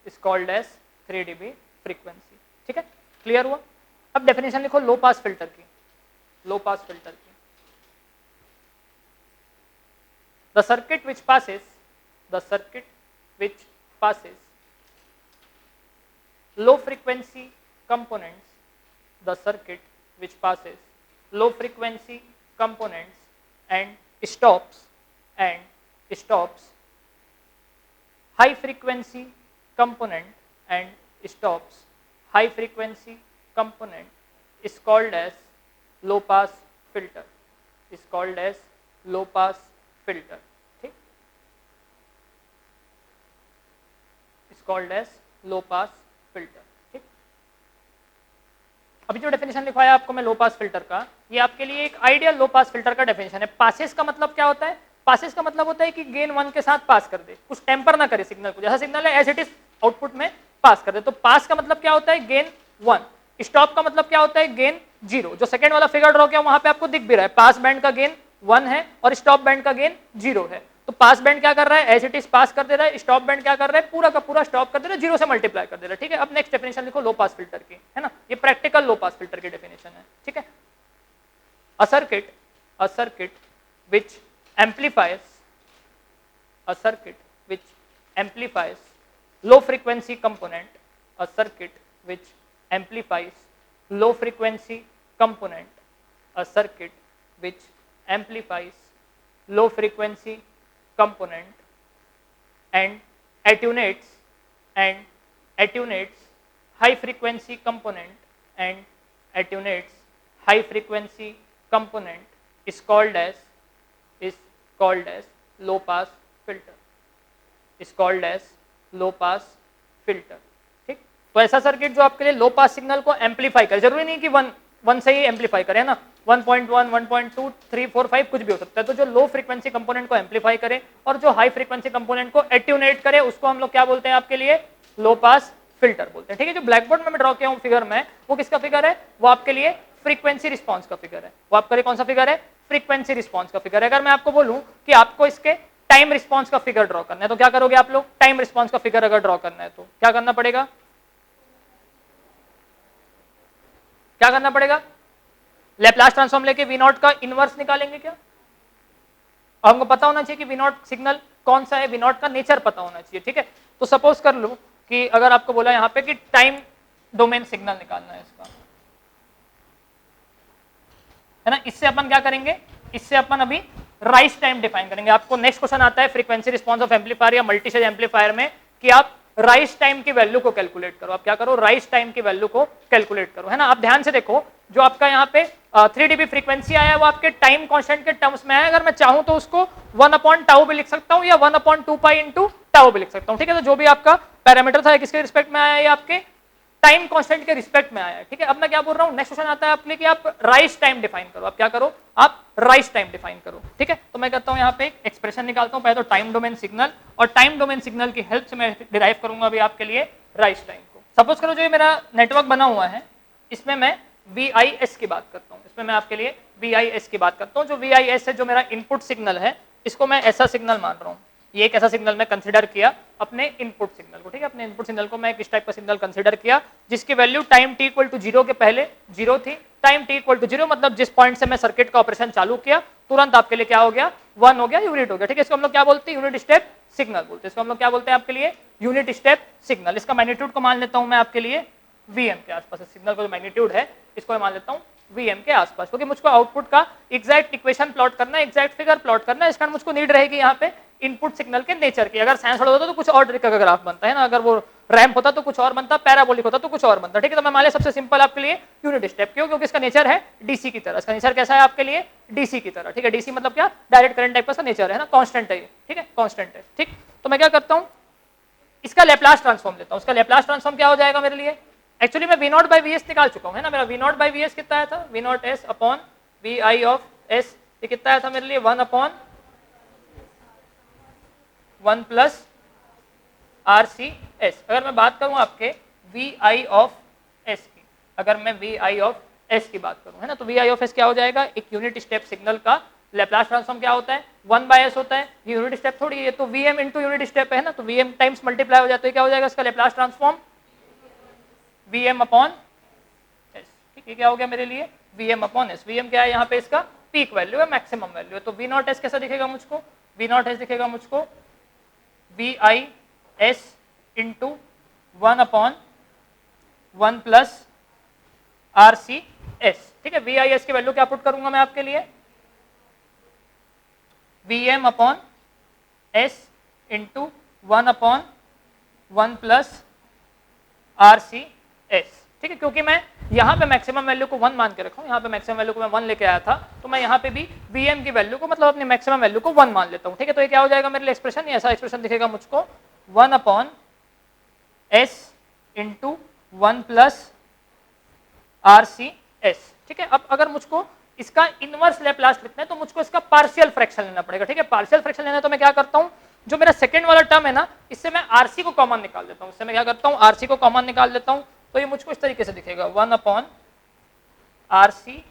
is called as 3 dB frequency. ठीक है, clear हुआ? अब definition लिखो लो pass filter की। लो pass filter की, the circuit which passes low frequency components, the circuit which passes low frequency components and stops high frequency component and stops high frequency component is called as low pass filter, is called as low pass filter. ठीक, is called as low pass filter. ठीक, अभी जो definition लिखवाया आपको मैं लो pass filter का, ये आपके लिए एक आइडियल लो पास फिल्टर का डेफिनेशन है. पासेस का मतलब क्या होता है? पासेस का मतलब होता है कि गेन 1 के साथ पास कर दे, कुछ टेम्पर ना करे सिग्नल को, जैसा सिग्नल है एज इट इज आउटपुट में पास कर दे. तो पास का मतलब क्या होता है? गेन 1. स्टॉप का मतलब क्या होता है? गेन 0. जो सेकंड वाला फिगर ड्रॉ किया वहां पे आपको दिख भी रहा है, पास बैंड का गेन 1 है और स्टॉप बैंड का गेन 0 है. तो पास बैंड क्या कर रहा है? एज इट इज पास कर दे रहा है. स्टॉप बैंड क्या कर रहा है? पूरा का पूरा स्टॉप कर दे रहा है, 0 से मल्टीप्लाई कर दे रहा है. ठीक है, अब नेक्स्ट डेफिनेशन लिखो लो पास फिल्टर की, है ना. ये प्रैक्टिकल लो पास फिल्टर की डेफिनेशन है. ठीक है, a circuit which amplifies low frequency component, a circuit which amplifies low frequency component, a circuit which amplifies low frequency component and attenuates high frequency component and attenuates high frequency component is called as low pass filter, is called as low pass filter. ठीक, तो ऐसा circuit जो आपके लिए लो पास signal को amplify करे, जरूरी नहीं कि वन से ही एम्पलीफाई करे ना, 1.1, 1.2, 3, 4, 5 कुछ भी हो सकता है. तो जो लो फ्रीक्वेंसी कंपोनेंट को एम्पलीफाई करे और जो हाई फ्रीक्वेंसी कंपोनेंट को एट्यूनेट करे, उसको हम लोग क्या बोलते हैं आपके लिए? लो पास फिल्टर बोलते हैं. ठीक है, जो ब्लैक बोर्ड में मैं ड्रॉ किया हूं फिगर में, वो किसका फिगर है? वो आपके लिए फ्रीक्वेंसी रिस्पॉन्स का फिगर है. वो आपका कौन सा फिगर है? फ्रीक्वेंसी रिस्पॉन्स का फिगर है. अगर मैं आपको बोलूं कि आपको इसके टाइम रिस्पॉन्स का फिगर ड्रॉ करना है, तो क्या करोगे आप लोग? टाइम रिस्पॉन्स का फिगर अगर ड्रॉ करना है तो क्या करना पड़ेगा? क्या करना पड़ेगा? लैप्लास ट्रांसफॉर्म लेके वी नॉट का इनवर्स निकालेंगे क्या? हमको पता होना चाहिए कि वी नॉट सिग्नल कौन सा है, वी नॉट का नेचर पता होना चाहिए. ठीक है, तो सपोज कर लो कि अगर आपको बोला यहाँ पे कि टाइम डोमेन सिग्नल निकालना है इसका, है ना, इससे अपन क्या करेंगे? इससे अपन अभी राइज टाइम डिफाइन करेंगे. आपको नेक्स्ट क्वेश्चन आता है फ्रीक्वेंसी रिस्पॉन्स ऑफ एम्पलीफायर या मल्टीस्टेज एम्पलीफायर में कि आप राइज टाइम की वैल्यू को कैलकुलेट करो. आप क्या करो? राइज टाइम की वैल्यू को कैलकुलेट करो, है ना. आप ध्यान से देखो, जो आपका यहाँ पे 3 dB फ्रीक्वेंसी आया है वो आपके टाइम कांस्टेंट के टर्म्स में है. अगर मैं चाहूं तो उसको 1/τ भी लिख सकता हूं या 1/2 पाई इंटू टाउ भी लिख सकता हूं. ठीक है, तो जो भी आपका पैरामीटर था किसके रिस्पेक्ट में आया है? आपके टाइम कांस्टेंट के रिस्पेक्ट में आया है. ठीक है, अब मैं क्या बोल रहा हूं, नेक्स्ट क्वेश्चन आता है अपने कि आप राइज टाइम डिफाइन करो. आप क्या करो? आप राइज टाइम डिफाइन करो. ठीक है, तो मैं कहता हूं यहाँ पे एक एक्सप्रेशन निकालता हूं. पहले तो टाइम डोमेन सिग्नल, और टाइम डोमेन सिग्नल की हेल्प से मैं डिराइव करूंगा अभी आपके लिए राइज टाइम को. सपोज करो जो ये मेरा नेटवर्क बना हुआ है, इसमें मैं VIS की बात करता हूं. इसमें मैं आपके लिए VIS की बात करता हूं. जो VIS है, जो मेरा इनपुट सिग्नल है, इसको मैं ऐसा सिग्नल मान रहा हूं. ये एक ऐसा सिग्नल मैं कंसीडर किया अपने इनपुट सिग्नल को. ठीक है, अपने इनपुट सिग्नल को मैं किस टाइप का सिग्नल कंसीडर किया? जिसकी value time t equal to 0 के पहले 0 थी. टाइम t इक्वल टू 0 मतलब जिस पॉइंट से मैं सर्किट का ऑपरेशन चालू किया तुरंत आपके लिए क्या हो गया? 1 हो गया, यूनिट हो गया. ठीक है, इसको हम लोग क्या बोलते हैं? यूनिट स्टेप सिग्नल बोलते हैं. इसको हम लोग क्या बोलते हैं आपके लिए? Unit step signal. इसका मैग्नीट्यूड को मान लेता हूं मैं आपके लिए Vm के आसपास. सिग्नल का जो मैग्नीट्यूड है इसको मैं मान लेता हूं Vm के आसपास, क्योंकि मुझको आउटपुट का एग्जैक्ट इक्वेशन प्लॉट करना है, एग्जैक्ट फिगर प्लॉट करना है. इस कारण मुझको नीड रहेगी यहाँ पे इनपुट सिग्नल के नेचर की. अगर साइंस होता तो कुछ और तरीके का ग्राफ बनता है ना, अगर वो रैंप होता तो कुछ और बनता, पैराबोलिक होता तो कुछ और बनता. ठीक है, तो मैं मान लिया सबसे सिंपल आपके लिए यूनिट स्टेप. क्यों? क्योंकि इसका नेचर है डीसी की तरह. इसका नेचर कैसा है आपके लिए? डीसी की तरह. ठीक है, डीसी मतलब क्या? डायरेक्ट करंट टाइप का नेचर है ना, कांस्टेंट है. ठीक है, कांस्टेंट है. ठीक, तो मैं क्या करता हूँ, इसका लैप्लास ट्रांसफॉर्म लेता हूँ. इसका लैप्लास ट्रांसफॉर्म क्या हो जाएगा मेरे लिए? एक्चुअली मैं V0 by VS निकाल चुका हूं, है ना. मेरा V0 by VS कितना आया था? V0 S upon VI of S. ये कितना आया था मेरे लिए? 1/1 प्लस RCS. अगर मैं बात करूं आपके VI ऑफ S की, अगर मैं VI ऑफ S की बात करूं, है ना, तो VI ऑफ S क्या हो जाएगा? एक यूनिट स्टेप सिग्नल का लैप्लास ट्रांसफॉर्म क्या होता है? 1/s होता है. यूनिट स्टेप थोड़ी है, तो Vm इंटू यूनिट स्टेप है ना, तो Vm टाइम्स मल्टीप्लाई हो जाता है. क्या हो जाएगा इसका Laplace transform? Vm upon S. ठीक है, क्या हो गया मेरे लिए? Vm upon S. Vm क्या है यहाँ पे? इसका पीक वैल्यू है, मैक्सिमम वैल्यू है. तो V0 S कैसा दिखेगा मुझको? V0 S दिखेगा मुझको VI S into 1/1 1 plus R C S, ठीक है। वी आई एस की वैल्यू क्या पुट करूंगा मैं आपके लिए, V M upon S into 1 upon 1 plus R C S, ठीक है। क्योंकि मैं यहाँ पे मैक्सिमम वैल्यू को 1 मान के रखा हूँ, यहाँ पे मैक्सिमम वैल्यू को मैं 1 लेके आया था, तो मैं यहाँ पे भी Vm की वैल्यू को मतलब अपनी मैक्सिमम वैल्यू को 1 मान लेता हूँ, ठीक है। तो ये क्या हो जाएगा मेरे लिए एक्सप्रेशन, ऐसा एक्सप्रेशन दिखेगा मुझको 1 upon S into 1 plus R C S, ठीक है। अब अगर मुझको इसका इनवर्स लैप्लास लिखना है तो मुझको इसका पार्शियल फ्रैक्शन लेना पड़ेगा, ठीक है। पार्शियल फ्रैक्शन लेना है तो मैं क्या करता हूँ, जो मेरा सेकंड वाला टर्म है ना, इससे मैं आरसी को कॉमन निकाल देता हूँ, इससे मैं क्या करता हूँ, आरसी को कॉमन निकाल देता हूँ। तो ये मुझको इस तरीके से दिखेगा 1 upon R C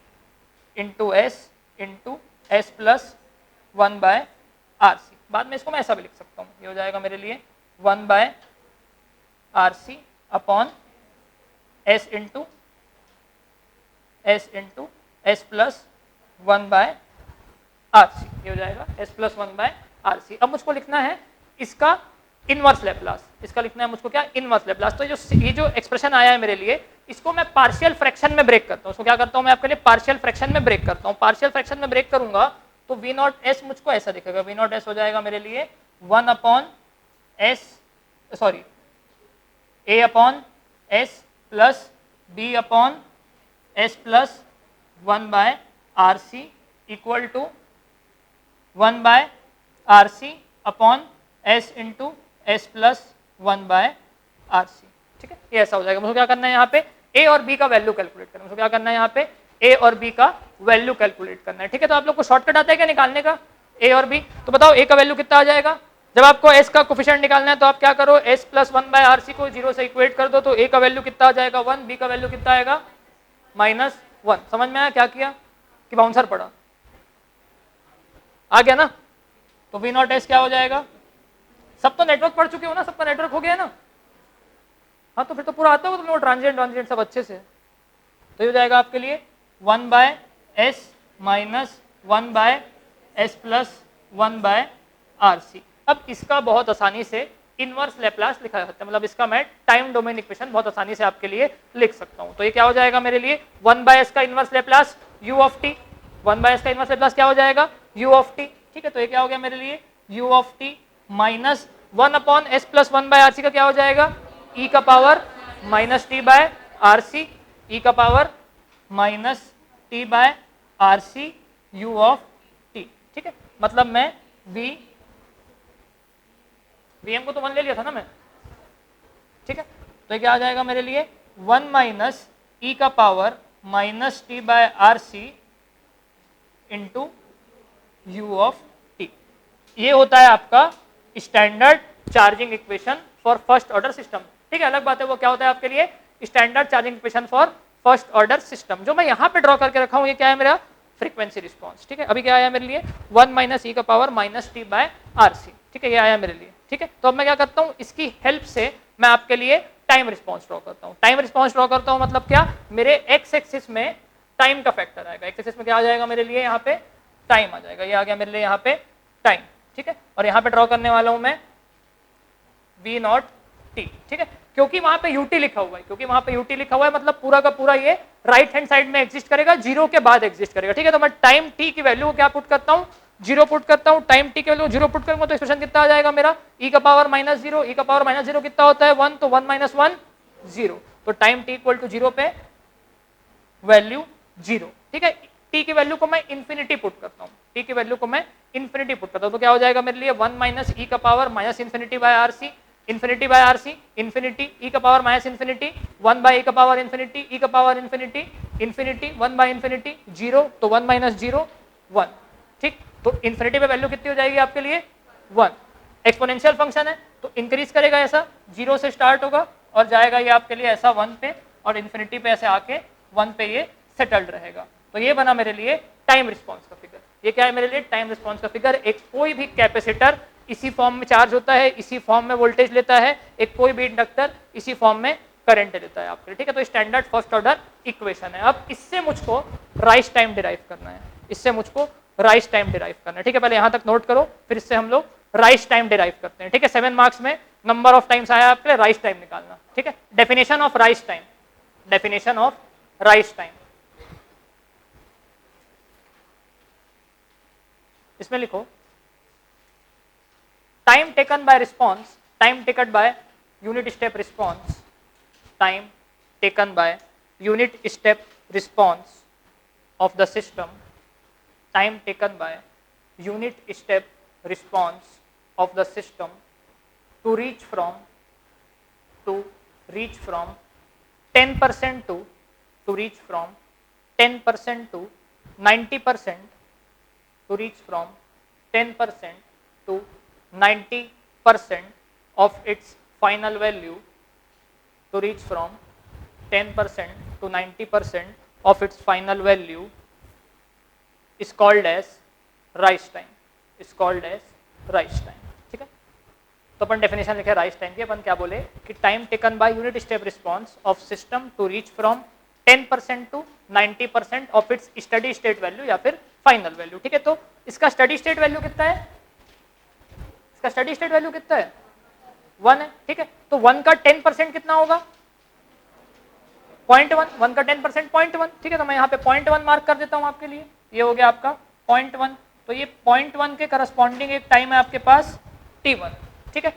into S plus 1 by R C. बाद में इसको मैं ऐसा भी लिख सकता हूँ, ये हो जाएगा मेरे लिए 1 by R C upon S into S plus 1 by R C, ये हो जाएगा S plus 1 by R C. अब मुझको लिखना है इसका इनवर्स लैप्लास, इसका लिखना है मुझको क्या, इनवर्स लैप्लास। तो ये जो एक्सप्रेशन आया है मेरे लिए, इसको मैं पार्शियल फ्रैक्शन में ब्रेक करता हूँ। इसको क्या करता हूँ मैं आपके लिए, पार्शियल फ्रैक्शन में ब्रेक करता हूँ। पार्शियल फ्रैक्शन में ब्रेक करूंगा तो वी नॉट एस मुझको ऐसा दिखेगा, वी नॉट एस हो जाएगा मेरे लिए 1 upon S, sorry A upon S plus B upon S plus 1 by R C equal to 1 by R C upon S into S plus 1 by R C, ठीक है। ये ऐसा हो जाएगा। मुझे क्या करना है यहाँ पे, ए और बी का वैल्यू कैलकुलेट करना है। मुझे क्या करना है यहाँ पे, ए और बी का वैल्यू कैलकुलेट करना है, ठीक है। तो आप लोग को शॉर्टकट आता है क्या निकालने का, ए और बी? तो बताओ ए का वैल्यू कितना आ जाएगा। जब आपको एस का कोफिशिएंट निकालना है तो आप क्या करो, S plus 1 by R C को 0 से इक्वेट कर दो, तो ए का वैल्यू कितना आ जाएगा 1, बी का वैल्यू कितना आएगा -1। समझ में आया क्या किया कि बाउंसर पड़ा, आ गया ना। तो वी नॉट एस क्या हो जाएगा, सब तो नेटवर्क पढ़ चुके हो ना, सबका नेटवर्क हो गया ना, हाँ तो फिर तो पूरा आता होगा तुम्हें ट्रांजिएंट सब अच्छे से। तो ये हो जाएगा आपके लिए 1 by S minus 1 by S plus 1 by R C. अब इसका बहुत आसानी से इनवर्स लैप्लास लिखा जा सकता है, मतलब इसका मैं टाइम डोमेन इक्वेशन बहुत आसानी से आपके लिए लिख सकता हूं। तो ये क्या हो जाएगा मेरे लिए, 1 बाय एस का inverse Laplace u of T, 1 by S का इनवर्स लैप्लास क्या हो जाएगा u ऑफ टी, ठीक है। तो ये क्या हो गया मेरे लिए u of T minus 1 upon S plus 1 by R C का क्या हो जाएगा e का power minus T by R C, e का power minus T by R C u of T, ठीक है। मतलब मैं Vm को तो 1 ले लिया था ना मैं, ठीक है। तो क्या आ जाएगा मेरे लिए 1 माइनस ई का power minus T by R C into U of T. ये होता है आपका standard charging equation for first order system, ठीक है। अलग बात है वो क्या होता है आपके लिए, standard charging equation for first order system. जो मैं यहाँ पे ड्रॉ करके रखा हूँ ये क्या है मेरा फ्रीक्वेंसी रिस्पॉन्स, ठीक है। अभी क्या आया मेरे लिए 1 माइनस ई का power minus T by R C, ठीक है, ये आया मेरे लिए, ठीक है। तो अब मैं क्या करता हूँ, इसकी हेल्प से मैं आपके लिए टाइम रिस्पॉन्स ड्रॉ करता हूँ। टाइम रिस्पॉन्स ड्रॉ करता हूँ मतलब क्या, मेरे एक्स एक्सिस में टाइम का फैक्टर आएगा, एक्स एक्सिस में क्या आ जाएगा मेरे लिए यहाँ पे टाइम आ जाएगा, ये आ गया मेरे लिए यहाँ पे टाइम, ठीक है। और यहाँ पे ड्रॉ करने वाला हूँ मैं वी नॉट टी, ठीक है, क्योंकि वहां पे यूटी लिखा हुआ है, क्योंकि वहां पे यूटी लिखा हुआ है मतलब पूरा का पूरा ये राइट हैंड साइड में एग्जिस्ट करेगा, जीरो के बाद एग्जिस्ट करेगा, ठीक है। तो मैं टाइम टी की वैल्यू को क्या पुट करता हूँ, जीरो पुट करता हूँ, टाइम टी की वैल्यू जीरो पुट करूंगा तो एक्सप्रेशन कितना आ जाएगा मेरा ई का पावर माइनस जीरो, ई का पावर माइनस जीरो कितना होता है 1, तो 1 माइनस 1 0, तो time T equal to zero पे वैल्यू जीरो, ठीक है। टी की वैल्यू को मैं इन्फिनिटी पुट करता हूँ, टी की वैल्यू को मैं इन्फिनिटी पुट करता हूँ, तो क्या हो जाएगा मेरे लिए 1 माइनस ई का power minus infinity by R C, infinity by R C, infinity e का power minus infinity 1 by e का पावर इन्फिनिटी, ई का power infinity infinity 1 by infinity zero, तो 1 माइनस जीरो 1, ठीक। तो इन्फिनिटी पे वैल्यू कितनी हो जाएगी आपके लिए 1। एक्सपोनेंशियल फंक्शन है तो इंक्रीज करेगा, ऐसा जीरो से स्टार्ट होगा और जाएगा ये आपके लिए ऐसा 1 पे और इन्फिनिटी पे ऐसे आके 1 पे ये सेटल्ड रहेगा। तो ये बना मेरे लिए टाइम रिस्पॉन्स का फिगर। ये क्या है मेरे लिए टाइम रिस्पॉन्स का फिगर। एक कोई भी कैपेसिटर इसी फॉर्म में चार्ज होता है, इसी फॉर्म में वोल्टेज लेता है, एक कोई भी इंडक्टर इसी फॉर्म में करंट लेता है आपके लिए, ठीक है। तो स्टैंडर्ड फर्स्ट ऑर्डर इक्वेशन है। अब इससे मुझको राइज टाइम डिराइव करना है, इससे मुझको राइज टाइम डिराइव करना है, ठीक है। पहले यहां तक नोट करो, फिर इससे हम लोग राइज टाइम डिराइव करते हैं, ठीक है। 7 मार्क्स में नंबर ऑफ टाइम्स आया आपके लिए राइज टाइम निकालना, ठीक है। Definition of rise time, definition of rise time. इसमें लिखो time taken bye response, time taken by unit step response, time taken by unit step response of the system, time taken by unit step response of the system to reach from 10% to reach from 10% to 90%, to reach from 10% to 90% of its final value, to reach from 10% to 90% of its final value is called as rise time, is called as rise time। ठीक है, तो अपन definition लिखे rise time की। अपन क्या बोले कि time taken by unit step response of system to reach from 10% to 90% of its steady state value या फिर फाइनल वैल्यू। ठीक है, तो इसका स्टडी स्टेट वैल्यू कितना है, इसका स्टडी स्टेट वैल्यू कितना है 1 है। ठीक है, तो 1 का 10% कितना होगा 0.1, 1 का 10% 0.1। ठीक है, तो मैं यहाँ पे 0.1 मार्क कर देता हूँ आपके लिए, ये हो गया आपका 0.1। तो ये 0.1 के करस्पॉन्डिंग एक टाइम है आपके पास t1। ठीक है,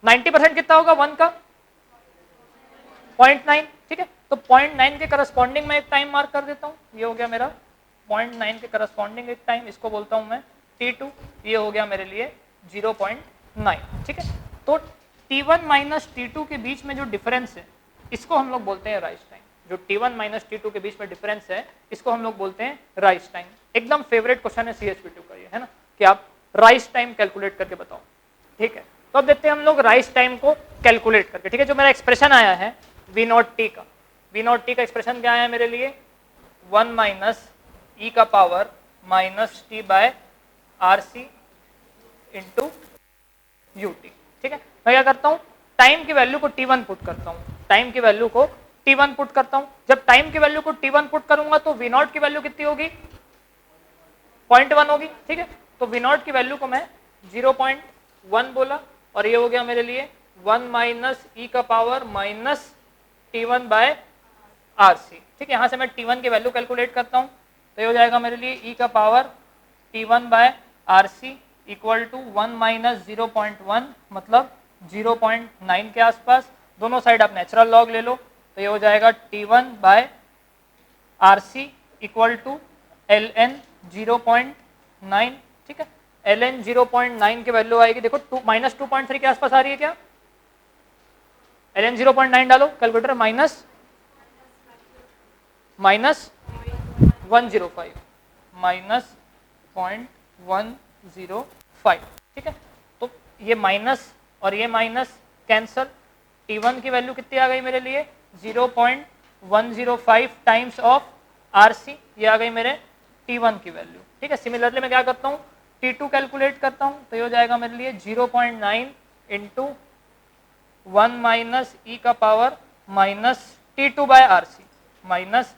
90% कितना होगा 1 का 0.9। ठीक है, तो 0.9 के करस्पॉन्डिंग में एक टाइम मार्क कर देता हूँ, ये हो गया मेरा 0.9 के करस्पॉन्डिंग एक टाइम, इसको बोलता हूँ मैं t2, ये हो गया मेरे लिए 0.9। ठीक है, तो t1 माइनस t2 के बीच में जो डिफरेंस है इसको हम लोग बोलते हैं राइज टाइम। जो t1 माइनस t2 के बीच में डिफरेंस है इसको हम लोग बोलते हैं राइज टाइम। एकदम फेवरेट क्वेश्चन है CHP2 का ये, है ना, कि आप राइज टाइम कैलकुलेट करके बताओ। ठीक है, तो अब देखते हैं हम लोग राइज टाइम को कैलकुलेट करके। ठीक है, जो मेरा एक्सप्रेशन आया है V0t का, V0t का एक्सप्रेशन क्या आया है मेरे लिए 1 माइनस e का power minus t by RC into UT। ठीक है, मैं क्या करता हूँ टाइम की वैल्यू को t1 पुट करता हूँ, टाइम की वैल्यू को t1 पुट करता हूँ। जब टाइम की वैल्यू को t1 पुट करूंगा तो V0 की वैल्यू कितनी होगी 0.1 होगी। ठीक है, तो V0 की वैल्यू को मैं 0.1 बोला और ये हो गया मेरे लिए 1 माइनस e का power minus t1 by RC। ठीक है, यहाँ से मैं t1 की वैल्यू कैलकुलेट करता हूँ, तो ये हो जाएगा मेरे लिए e का power t1 by RC equal to 1 minus 0.1 मतलब 0.9 के आसपास। दोनों साइड आप नेचुरल लॉग ले लो, तो ये हो जाएगा t1 by RC equal to ln 0.9। ठीक है, ln 0.9 की वैल्यू आएगी, देखो माइनस 2.3 के आसपास आ रही है क्या, ln 0.9 डालो कैलकुलेटर, माइनस 105 माइनस 0.105। ठीक है, तो ये माइनस और ये माइनस कैंसल, t1 की वैल्यू कितनी आ गई मेरे लिए 0.105 टाइम्स ऑफ RC, ये आ गई मेरे t1 की वैल्यू। ठीक है, सिमिलरली मैं क्या करता हूँ t2 कैलकुलेट करता हूँ, तो ये हो जाएगा मेरे लिए 0.9 इंटू 1 माइनस e का power minus t2 by RC minus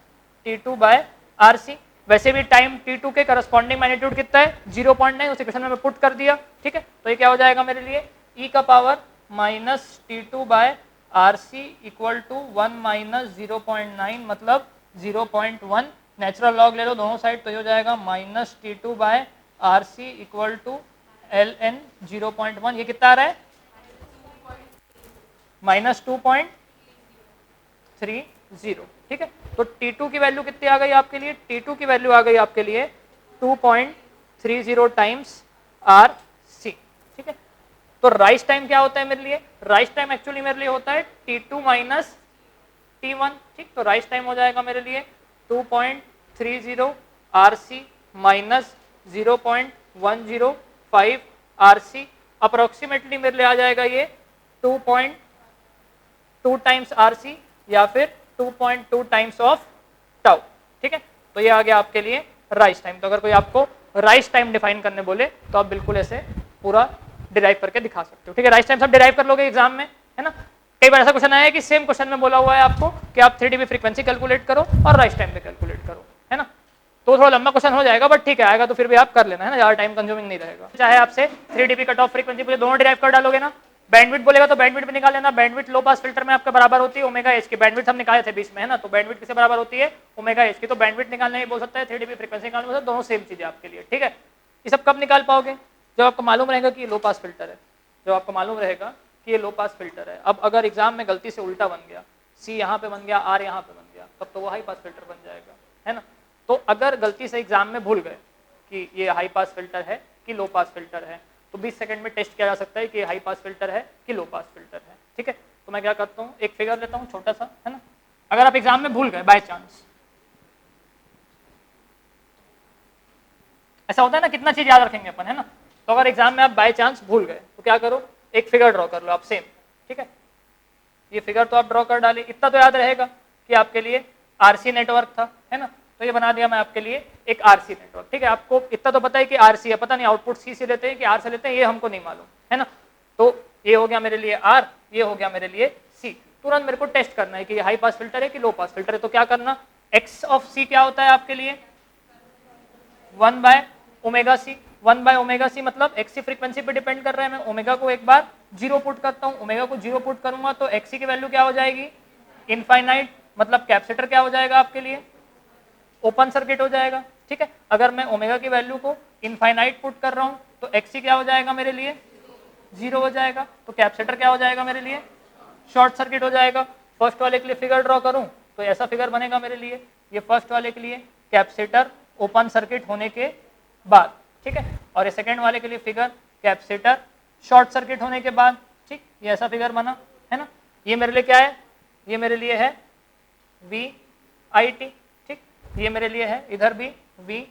t2 by RC। वैसे भी टाइम t2 के करस्पॉन्डिंग मैग्नीट्यूड कितना है 0.9, उस इक्वेशन में मैं पुट कर दिया। ठीक है, तो ये क्या हो जाएगा मेरे लिए e का power minus t2 by RC equal to 1 minus 0.9 मतलब 0.1, नेचुरल लॉग ले लो दोनों साइड, तो ये हो जाएगा minus t2 by RC equal to ln 0.1, ये कितना आ रहा है माइनस 2.30। ठीक है, तो t2 की वैल्यू कितनी आ गई आपके लिए, t2 की वैल्यू आ गई आपके लिए 2.30 टाइम्स RC। ठीक है, तो राइज टाइम क्या होता है मेरे लिए, राइज टाइम एक्चुअली मेरे लिए होता है t2 माइनस t1। ठीक, तो राइज टाइम हो जाएगा मेरे लिए 2.30 RC माइनस 0.105 RC, अप्रोक्सीमेटली मेरे लिए आ जाएगा ये 2.2 टाइम्स RC या फिर 2.2 टाइम्स ऑफ टाउ। ठीक है, तो ये आ गया आपके लिए राइज टाइम। तो अगर कोई आपको राइज टाइम डिफाइन करने बोले तो आप बिल्कुल ऐसे पूरा डिराइव करके दिखा सकते हो। ठीक है, राइज टाइम सब डिराइव कर लोगे एग्जाम में, है ना। कई बार ऐसा क्वेश्चन आया है कि सेम क्वेश्चन में बोला हुआ है आपको कि आप 3 dB फ्रीक्वेंसी कैलकुलेट करो और राइज टाइम पे कैलकुलेट करो, है ना, तो थोड़ा लंबा क्वेश्चन हो जाएगा, बट ठीक है आएगा तो फिर भी आप कर लेना, है ना, ज्यादा टाइम कंज्यूमिंग नहीं रहेगा। चाहे आपसे 3 dB कट ऑफ फ्रीक्वेंसी पूछे, दोनों डिराइव कर डालोगे ना, बैंडविड्थ बोलेगा तो बैंडविड्थ भी निकाल लेना। बैंडविड्थ लो पास फिल्टर में आपका बराबर होती है ओमेगा एच की। बैंडविड्थ हम निकाले थे बीच में, है ना, तो बैंडविड्थ किससे बराबर होती है ओमेगा एच की। तो बैंडविड्थ निकालना ही बोल सकता है, 3 dB फ्रीक्वेंसी निकालना बोल सकता है, दोनों सेम चीज है आपके लिए, ठीक है। ये सब कब निकाल पाओगे, जब आपको मालूम रहेगा कि ये लो पास फिल्टर है, जब आपको मालूम रहेगा कि ये लो पास फिल्टर है। अब अगर एग्जाम में गलती से उल्टा बन गया, सी यहाँ पे बन गया, आर यहाँ पे बन गया, तब तो वो हाई पास फिल्टर बन जाएगा, है ना। तो अगर गलती से एग्जाम में भूल गए कि ये हाई पास फिल्टर है कि लो पास फिल्टर है, तो 20 सेकंड में टेस्ट किया जा सकता है कि हाई पास फिल्टर है कि लो पास फिल्टर है, ठीक है। तो मैं क्या करता हूँ, एक फिगर लेता हूँ छोटा सा, है ना। अगर आप एग्जाम में भूल गए बाय चांस, ऐसा होता है ना, कितना चीज याद रखेंगे अपन, है ना। तो अगर एग्जाम में आप बाय चांस भूल गए तो क्या करो, एक फिगर ड्रॉ कर लो आप सेम, ठीक है। ये फिगर तो आप ड्रॉ कर डाले, इतना तो याद रहेगा कि आपके लिए आरसी नेटवर्क था, है ना। तो ये बना दिया मैं आपके लिए एक आरसी नेटवर्क, ठीक है। आपको इतना तो पता है कि आरसी है, पता नहीं आउटपुट सी से लेते हैं कि आर से लेते हैं, ये हमको नहीं मालूम, है ना। तो ये हो गया मेरे लिए आर, ये हो गया मेरे लिए सी। तुरंत मेरे को टेस्ट करना है कि ये हाई पास फिल्टर है कि लो पास फिल्टर है। तो क्या करना, एक्स ऑफ सी क्या होता है आपके लिए 1 by omega C. 1 by omega C मतलब एक्सी फ्रीक्वेंसी पे डिपेंड कर रहा है। मैं ओमेगा को एक बार 0 पुट करता हूँ, ओमेगा को 0 पुट करूंगा तो एक्सी की वैल्यू क्या हो जाएगी इनफाइनाइट, मतलब कैपेसिटर क्या हो जाएगा आपके लिए ओपन सर्किट हो जाएगा, ठीक है। अगर मैं ओमेगा की वैल्यू को इनफाइनाइट पुट कर रहा हूँ तो एक्सी क्या हो जाएगा मेरे लिए 0 हो जाएगा, तो कैपेसिटर क्या हो जाएगा मेरे लिए शॉर्ट सर्किट हो जाएगा। फर्स्ट वाले के लिए फिगर ड्रॉ करूं तो ऐसा फिगर बनेगा मेरे लिए, ये फर्स्ट वाले के लिए कैपेसिटर ओपन सर्किट होने के बाद, ठीक है। और ये सेकंड वाले के लिए फिगर कैपेसिटर शॉर्ट सर्किट होने के बाद, ठीक, ये ऐसा फिगर बना, है ना। ये मेरे लिए क्या है, ये मेरे लिए है वी आई टी, ठीक, ये मेरे लिए है इधर भी वी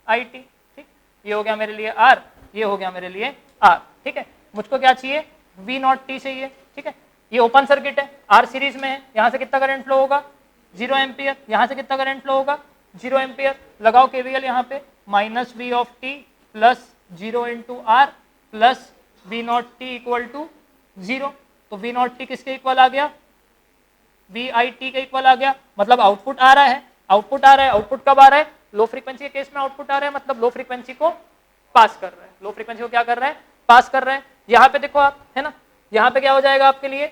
आई टी, ठीक, ये हो गया मेरे लिए आर, ये हो गया मेरे लिए आर, ठीक है। मुझको क्या चाहिए वी नॉट टी चाहिए, ठीक है। ये ओपन सर्किट है, आर सीरीज में है, यहाँ से कितना करंट फ्लो होगा 0 एम्पियर, यहाँ से कितना करंट फ्लो होगा 0 एम्पियर। लगाओ केवीएल यहाँ पे, minus V of T plus 0 into R plus V naught T equal to 0। तो वी नॉट टी किसके इक्वल आ गया वी आई टी के इक्वल आ गया, मतलब आउटपुट आ रहा है, आउटपुट आ रहा है। आउटपुट कब आ रहा है लो फ्रीक्वेंसी के केस में आउटपुट आ रहा है, मतलब लो फ्रीक्वेंसी को पास कर रहा है, लो फ्रीक्वेंसी को क्या कर रहा है पास कर रहा है। यहाँ पे देखो आप, है ना, यहाँ पे क्या हो जाएगा आपके लिए,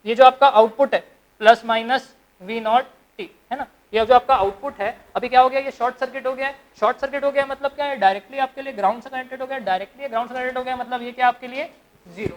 ये जो आपका आउटपुट है plus minus V naught T, है ना। ये जो आपका आउटपुट है अभी क्या हो गया, ये शॉर्ट सर्किट हो गया है। शॉर्ट सर्किट हो गया मतलब क्या है, डायरेक्टली आपके लिए ग्राउंड से कनेक्टेड हो गया, डायरेक्टली ग्राउंड से कनेक्टेड हो गया, मतलब ये क्या आपके लिए 0।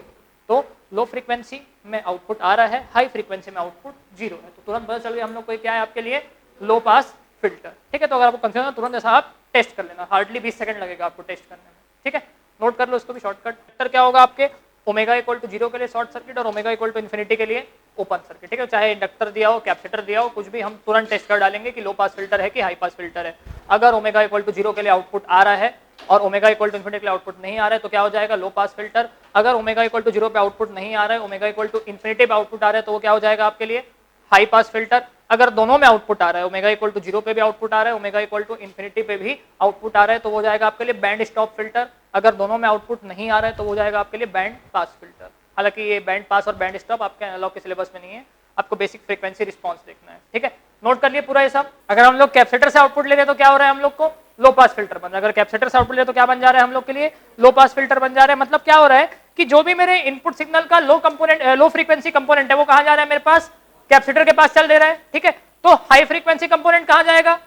तो लो फ्रीक्वेंसी में आउटपुट आ रहा है, हाई फ्रीक्वेंसी में आउटपुट 0 है। तो तुरंत पता चल गया हम लोग को क्या है आपके लिए लो पास फिल्टर, ठीक है। तो अगर आपको कंफ्यूजन हो तुरंत ऐसा आप टेस्ट कर लेना, हार्डली 20 सेकंड लगेगा आपको टेस्ट करने में, ठीक है। नोट कर लो इसको भी शॉर्टकट। क्या होगा आपके ओमेगा इक्वल टू 0 के लिए शॉर्ट सर्किट और ओमेगा इक्वल टू इन्फिनिटी के लिए ओपन सर्किट, ठीक है। चाहे इंडक्टर दिया हो कैपेसिटर दिया हो कुछ भी, हम तुरंत टेस्ट कर डालेंगे कि लो पास फिल्टर है कि हाई पास फिल्टर है। अगर ओमेगा इक्वल टू 0 के लिए आउटपुट आ रहा है और ओमेगा इक्वल टू इन्फिनिटी के लिए आउटपुट नहीं आ रहा है तो क्या हो जाएगा लो पास फिल्टर। अगर ओमेगा इक्वल टू 0 पे आउटपुट नहीं आ रहा है, ओमेगा इक्वल टू इन्फिनिटी पे आउटपुट आ रहा है तो वो क्या हो जाएगा आपके लिए हाई पास फिल्टर। अगर दोनों में आउटपुट आ रहा है, ओमेगा इक्वल टू 0 पे भी आउटपुट आ रहा है, ओमेगा इक्वल टू इन्फिनिटी पे भी आउटपुट आ रहा है तो वो हो जाएगा आपके लिए बैंड स्टॉप फिल्टर। अगर दोनों में आउटपुट नहीं आ रहा है तो वो हो जाएगा आपके लिए बैंड पास फिल्टर। हालांकि ये बैंड पास और बैंड स्टॉप आपके एनालॉग के सिलेबस में नहीं है, आपको बेसिक फ्रीक्वेंसी रिस्पांस देखना है, ठीक है। नोट कर लिए पूरा ये सब। अगर हम लोग कैपेसिटर से आउटपुट ले रहे हैं तो क्या हो रहा है हम लोग को लो पास फिल्टर बन रहा है। अगर कैपेसिटर से आउटपुट ले तो क्या बन जा रहा है हम लोग के लिए लो पास फिल्टर बन जा रहा है। मतलब क्या हो रहा है कि जो भी मेरे इनपुट सिग्नल का लो कंपोनेंट लो फ्रीक्वेंसी कंपोनेंट है वो कहां जा रहा है मेरे पास कैपेसिटर के पास चल दे रहा है, ठीक है। तो हाई फ्रीक्वेंसी कंपोनेंट कहां जाएगा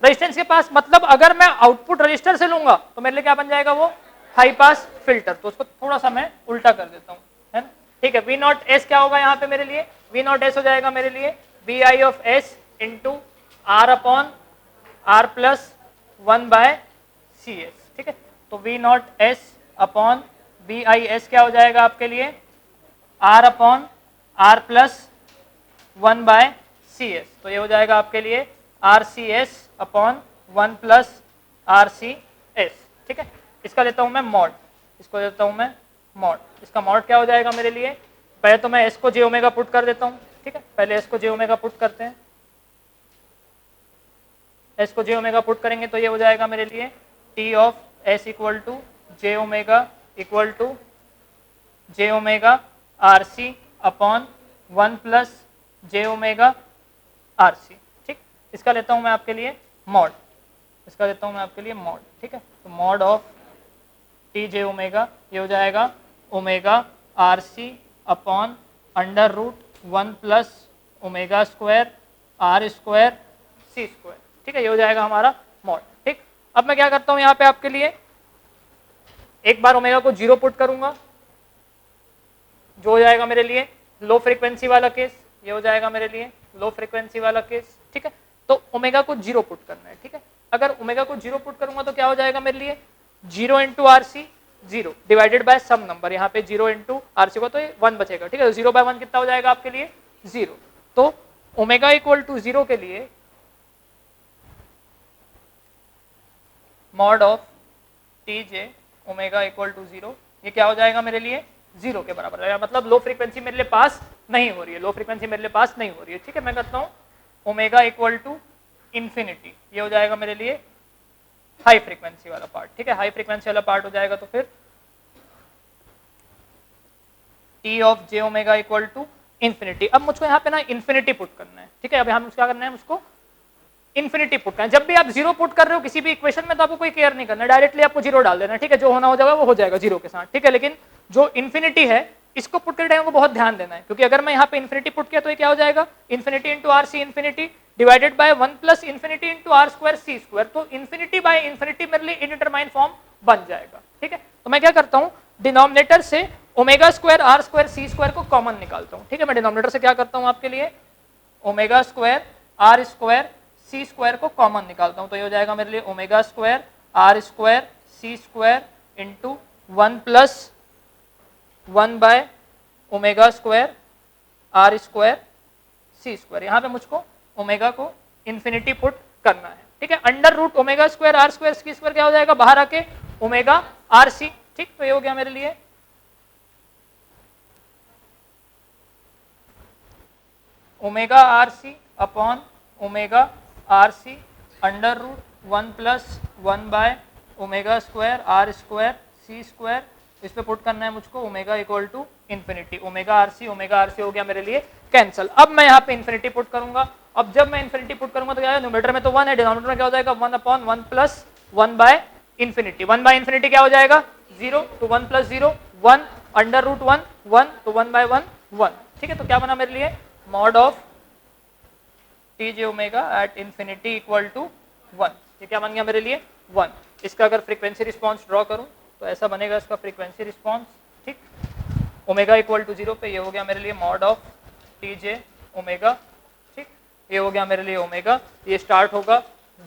रेजिस्टेंस के पास। मतलब अगर मैं आउटपुट रजिस्टर से लूंगा तो मेरे लिए क्या बन जाएगा वो हाई पास फिल्टर। तो उसको थोड़ा सा मैं उल्टा कर देता हूं, है ना, ठीक है। वी नॉट एस क्या होगा यहाँ पे मेरे लिए, वी नॉट एस हो जाएगा मेरे लिए V I of S into R upon R plus 1 by C S, ठीक है। तो V naught S upon V I S क्या हो जाएगा आपके लिए R upon R plus 1 by C S. तो ये हो जाएगा आपके लिए R C S upon 1 plus R C S, ठीक है। इसका लेता हूं मैं मॉड, इसको लेता हूं मैं मॉड। इसका मॉड क्या हो जाएगा मेरे लिए, पहले तो मैं एस को जे ओमेगा पुट कर देता हूं, ठीक है। पहले एस को जे ओमेगा पुट करते हैं, एस को जे ओमेगा पुट करेंगे तो ये हो जाएगा मेरे लिए T of S equal to J omega equal to J omega R C upon 1 plus J omega R C, ठीक। इसका लेता हूं मैं आपके लिए मॉड, इसका लेता हूं मैं आपके लिए मॉड, ठीक है। तो mod of T J omega ये हो जाएगा omega RC upon under root 1 plus omega square R square C square. ठीक है, ये हो जाएगा हमारा मॉड। ठीक, अब मैं क्या करता हूँ यहाँ पे आपके लिए, एक बार ओमेगा को 0 पुट करूंगा, जो हो जाएगा मेरे लिए लो फ्रीक्वेंसी वाला केस, ये हो जाएगा मेरे लिए लो फ्रीक्वेंसी वाला केस। ठीक है, तो ओमेगा को 0 पुट करना है। ठीक है, अगर ओमेगा को 0 पुट करूंगा तो क्या हो जाएगा मेरे लिए 0 into RC 0 divided by some number, यहाँ पे 0 इंटू RC को तो 1 बचेगा। ठीक है, तो 0 बाय 1 कितना हो जाएगा आपके लिए 0। तो ओमेगा इक्वल टू 0 के लिए mod of T J omega equal to 0, ये क्या हो जाएगा मेरे लिए 0 के बराबर है, मतलब लो फ्रीक्वेंसी मेरे लिए पास नहीं हो रही है, लो फ्रीक्वेंसी मेरे लिए पास नहीं हो रही है। ठीक है, मैं करता हूँ ओमेगा इक्वल टू इंफिनिटी, ये हो जाएगा मेरे लिए हाई फ्रीक्वेंसी वाला पार्ट। ठीक है, हाई फ्रीक्वेंसी वाला पार्ट हो जाएगा, तो फिर T of J omega equal to infinity. अब मुझको यहाँ पे ना इंफिनिटी पुट करना है। ठीक है, अब हम क्या करना है, मुझको इंफिनिटी पुट करना है। जब भी आप 0 पुट कर रहे हो किसी भी इक्वेशन में तो आपको कोई केयर नहीं करना, डायरेक्टली आपको 0 डाल देना। ठीक है, जो होना हो जाएगा वो हो जाएगा 0 के साथ। ठीक है, लेकिन जो इंफिनिटी है इसको पुट करते टाइम को बहुत ध्यान देना है, क्योंकि अगर मैं यहाँ पे इंफिनिटी पुट किया तो ये क्या हो जाएगा infinity into RC infinity divided by 1 plus infinity into R square C square, तो इंफिनिटी बाय इंफिनिटी मेरे लिए इनडिटरमाइन फॉर्म बन जाएगा। ठीक है, तो मैं क्या करता हूँ डिनोमिनेटर से omega square R square C square को कॉमन निकालता हूँ। ठीक है, मैं डिनोमिनेटर से क्या करता हूँ आपके लिए omega square R square C square को कॉमन निकालता हूँ, तो ये हो जाएगा मेरे लिए omega square R square C square into 1 plus 1 by omega square R square C square. यहाँ पे मुझको ओमेगा को इंफिनिटी पुट करना है। ठीक है, under root omega square R square C square क्या हो जाएगा बाहर आके ओमेगा RC। ठीक, तो ये हो गया मेरे लिए omega RC upon omega RC under root 1 plus 1 by omega square R square C square, इस पे पुट करना है मुझको omega equal to infinity. Omega RC हो गया मेरे लिए कैंसिल। अब मैं यहाँ पे इंफिनिटी पुट करूंगा। अब जब मैं इंफिनिटी पुट करूंगा तो क्या है, न्यूमरेटर में तो 1 है, डिनोमिनेटर में क्या हो जाएगा 1 upon 1 plus 1 by infinity. 1 by infinity क्या हो जाएगा 0, तो 1 प्लस 0 1 अंडर रूट 1 1, तो 1 बाय 1 1। ठीक है, तो क्या बना मेरे लिए mod of T J omega at infinity equal to 1, ये क्या बन गया मेरे लिए 1। इसका अगर फ्रीक्वेंसी रिस्पॉन्स ड्रॉ करूं तो ऐसा बनेगा इसका फ्रीक्वेंसी रिस्पॉन्स। ठीक, ओमेगा इक्वल टू 0 पे ये हो गया मेरे लिए mod of T J omega. ठीक, ये हो गया मेरे लिए ओमेगा, ये स्टार्ट होगा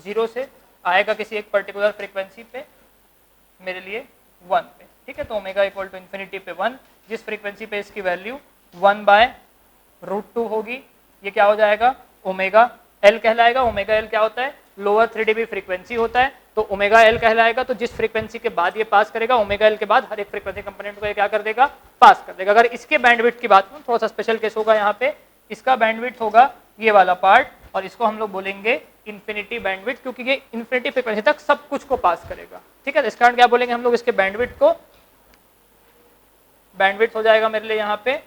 0 से, आएगा किसी एक पर्टिकुलर फ्रीक्वेंसी पे मेरे लिए 1 पे। ठीक है, तो ओमेगा इक्वल टू इंफिनिटी पे 1, जिस फ्रीक्वेंसी पे इसकी वैल्यू 1 बाय रूट 2 होगी, ये क्या हो जाएगा ओमेगा एल कहलाएगा। ओमेगा एल क्या होता है लोअर 3 dB फ्रीक्वेंसी होता है, तो ओमेगा एल कहलाएगा। तो जिस फ्रीक्वेंसी के बाद ये पास करेगा ओमेगा एल के बाद हर एक फ्रीक्वेंसी कंपोनेंट को ये क्या कर देगा पास कर देगा। अगर इसके बैंडविड्थ की बात करूं, थोड़ा सा स्पेशल केस होगा यहाँ पे, इसका बैंडविड्थ होगा ये वाला पार्ट और इसको हम लोग बोलेंगे इंफिनिटी बैंडविड्थ, क्योंकि ये इंफिनिटी फ्रीक्वेंसी तक सब कुछ को पास करेगा। ठीक है, इस कारण क्या बोलेंगे हम लोग इसके बैंडविड्थ को, बैंडविड्थ हो जाएगा मेरे लिए यहाँ पे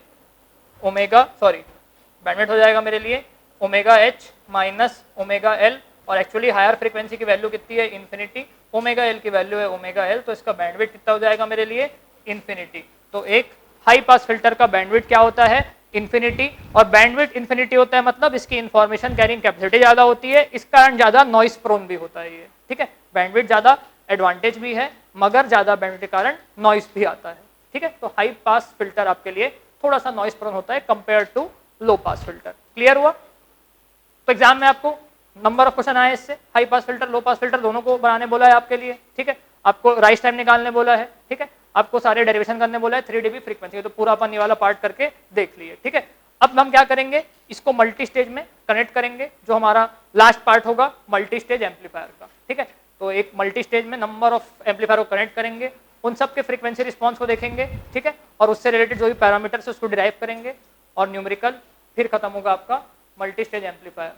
ओमेगा बैंडविड्थ हो जाएगा मेरे लिए omega H minus omega L, और एक्चुअली हायर फ्रीक्वेंसी की वैल्यू कितनी है इंफिनिटी, ओमेगा एल की वैल्यू है ओमेगा एल, तो इसका बैंडविड्थ कितना हो जाएगा मेरे लिए इंफिनिटी। तो एक हाई पास फिल्टर का बैंडविड्थ क्या होता है इंफिनिटी, और बैंडविड्थ इंफिनिटी होता है मतलब इसकी इंफॉर्मेशन कैरिंग कैपेसिटी ज्यादा होती है, इस कारण ज्यादा नॉइस प्रोन भी होता है ये। ठीक है, बैंडविड्थ ज्यादा एडवांटेज भी है मगर ज्यादा बैंडविड्थ के कारण नॉइस भी आता है। ठीक है, तो हाई पास फिल्टर आपके लिए थोड़ा सा नॉइस प्रोन होता है compare to low pass filter. Clear हुआ? तो एग्जाम में आपको नंबर ऑफ क्वेश्चन आए इससे, high pass filter low pass filter दोनों को बनाने बोला है आपके लिए। ठीक है, आपको राइज टाइम निकालने बोला है। ठीक है, आपको सारे डेरिवेशन करने बोला है 3 dB फ्रीक्वेंसी, तो पूरा अपन ये वाला पार्ट करके देख लिए। ठीक है, अब हम क्या करेंगे इसको मल्टी स्टेज में कनेक्ट करेंगे, जो हमारा लास्ट पार्ट होगा मल्टी स्टेज एम्पलीफायर का। ठीक है, तो एक मल्टी स्टेज में नंबर ऑफ एम्पलीफायर को कनेक्ट करेंगे, उन सब के फ्रीक्वेंसी रिस्पॉन्स को देखेंगे। ठीक है, और उससे रिलेटेड जो भी पैरामीटर्स उसको डिराइव करेंगे और न्यूमेरिकल, फिर खत्म होगा आपका मल्टी स्टेज एम्पलीफायर।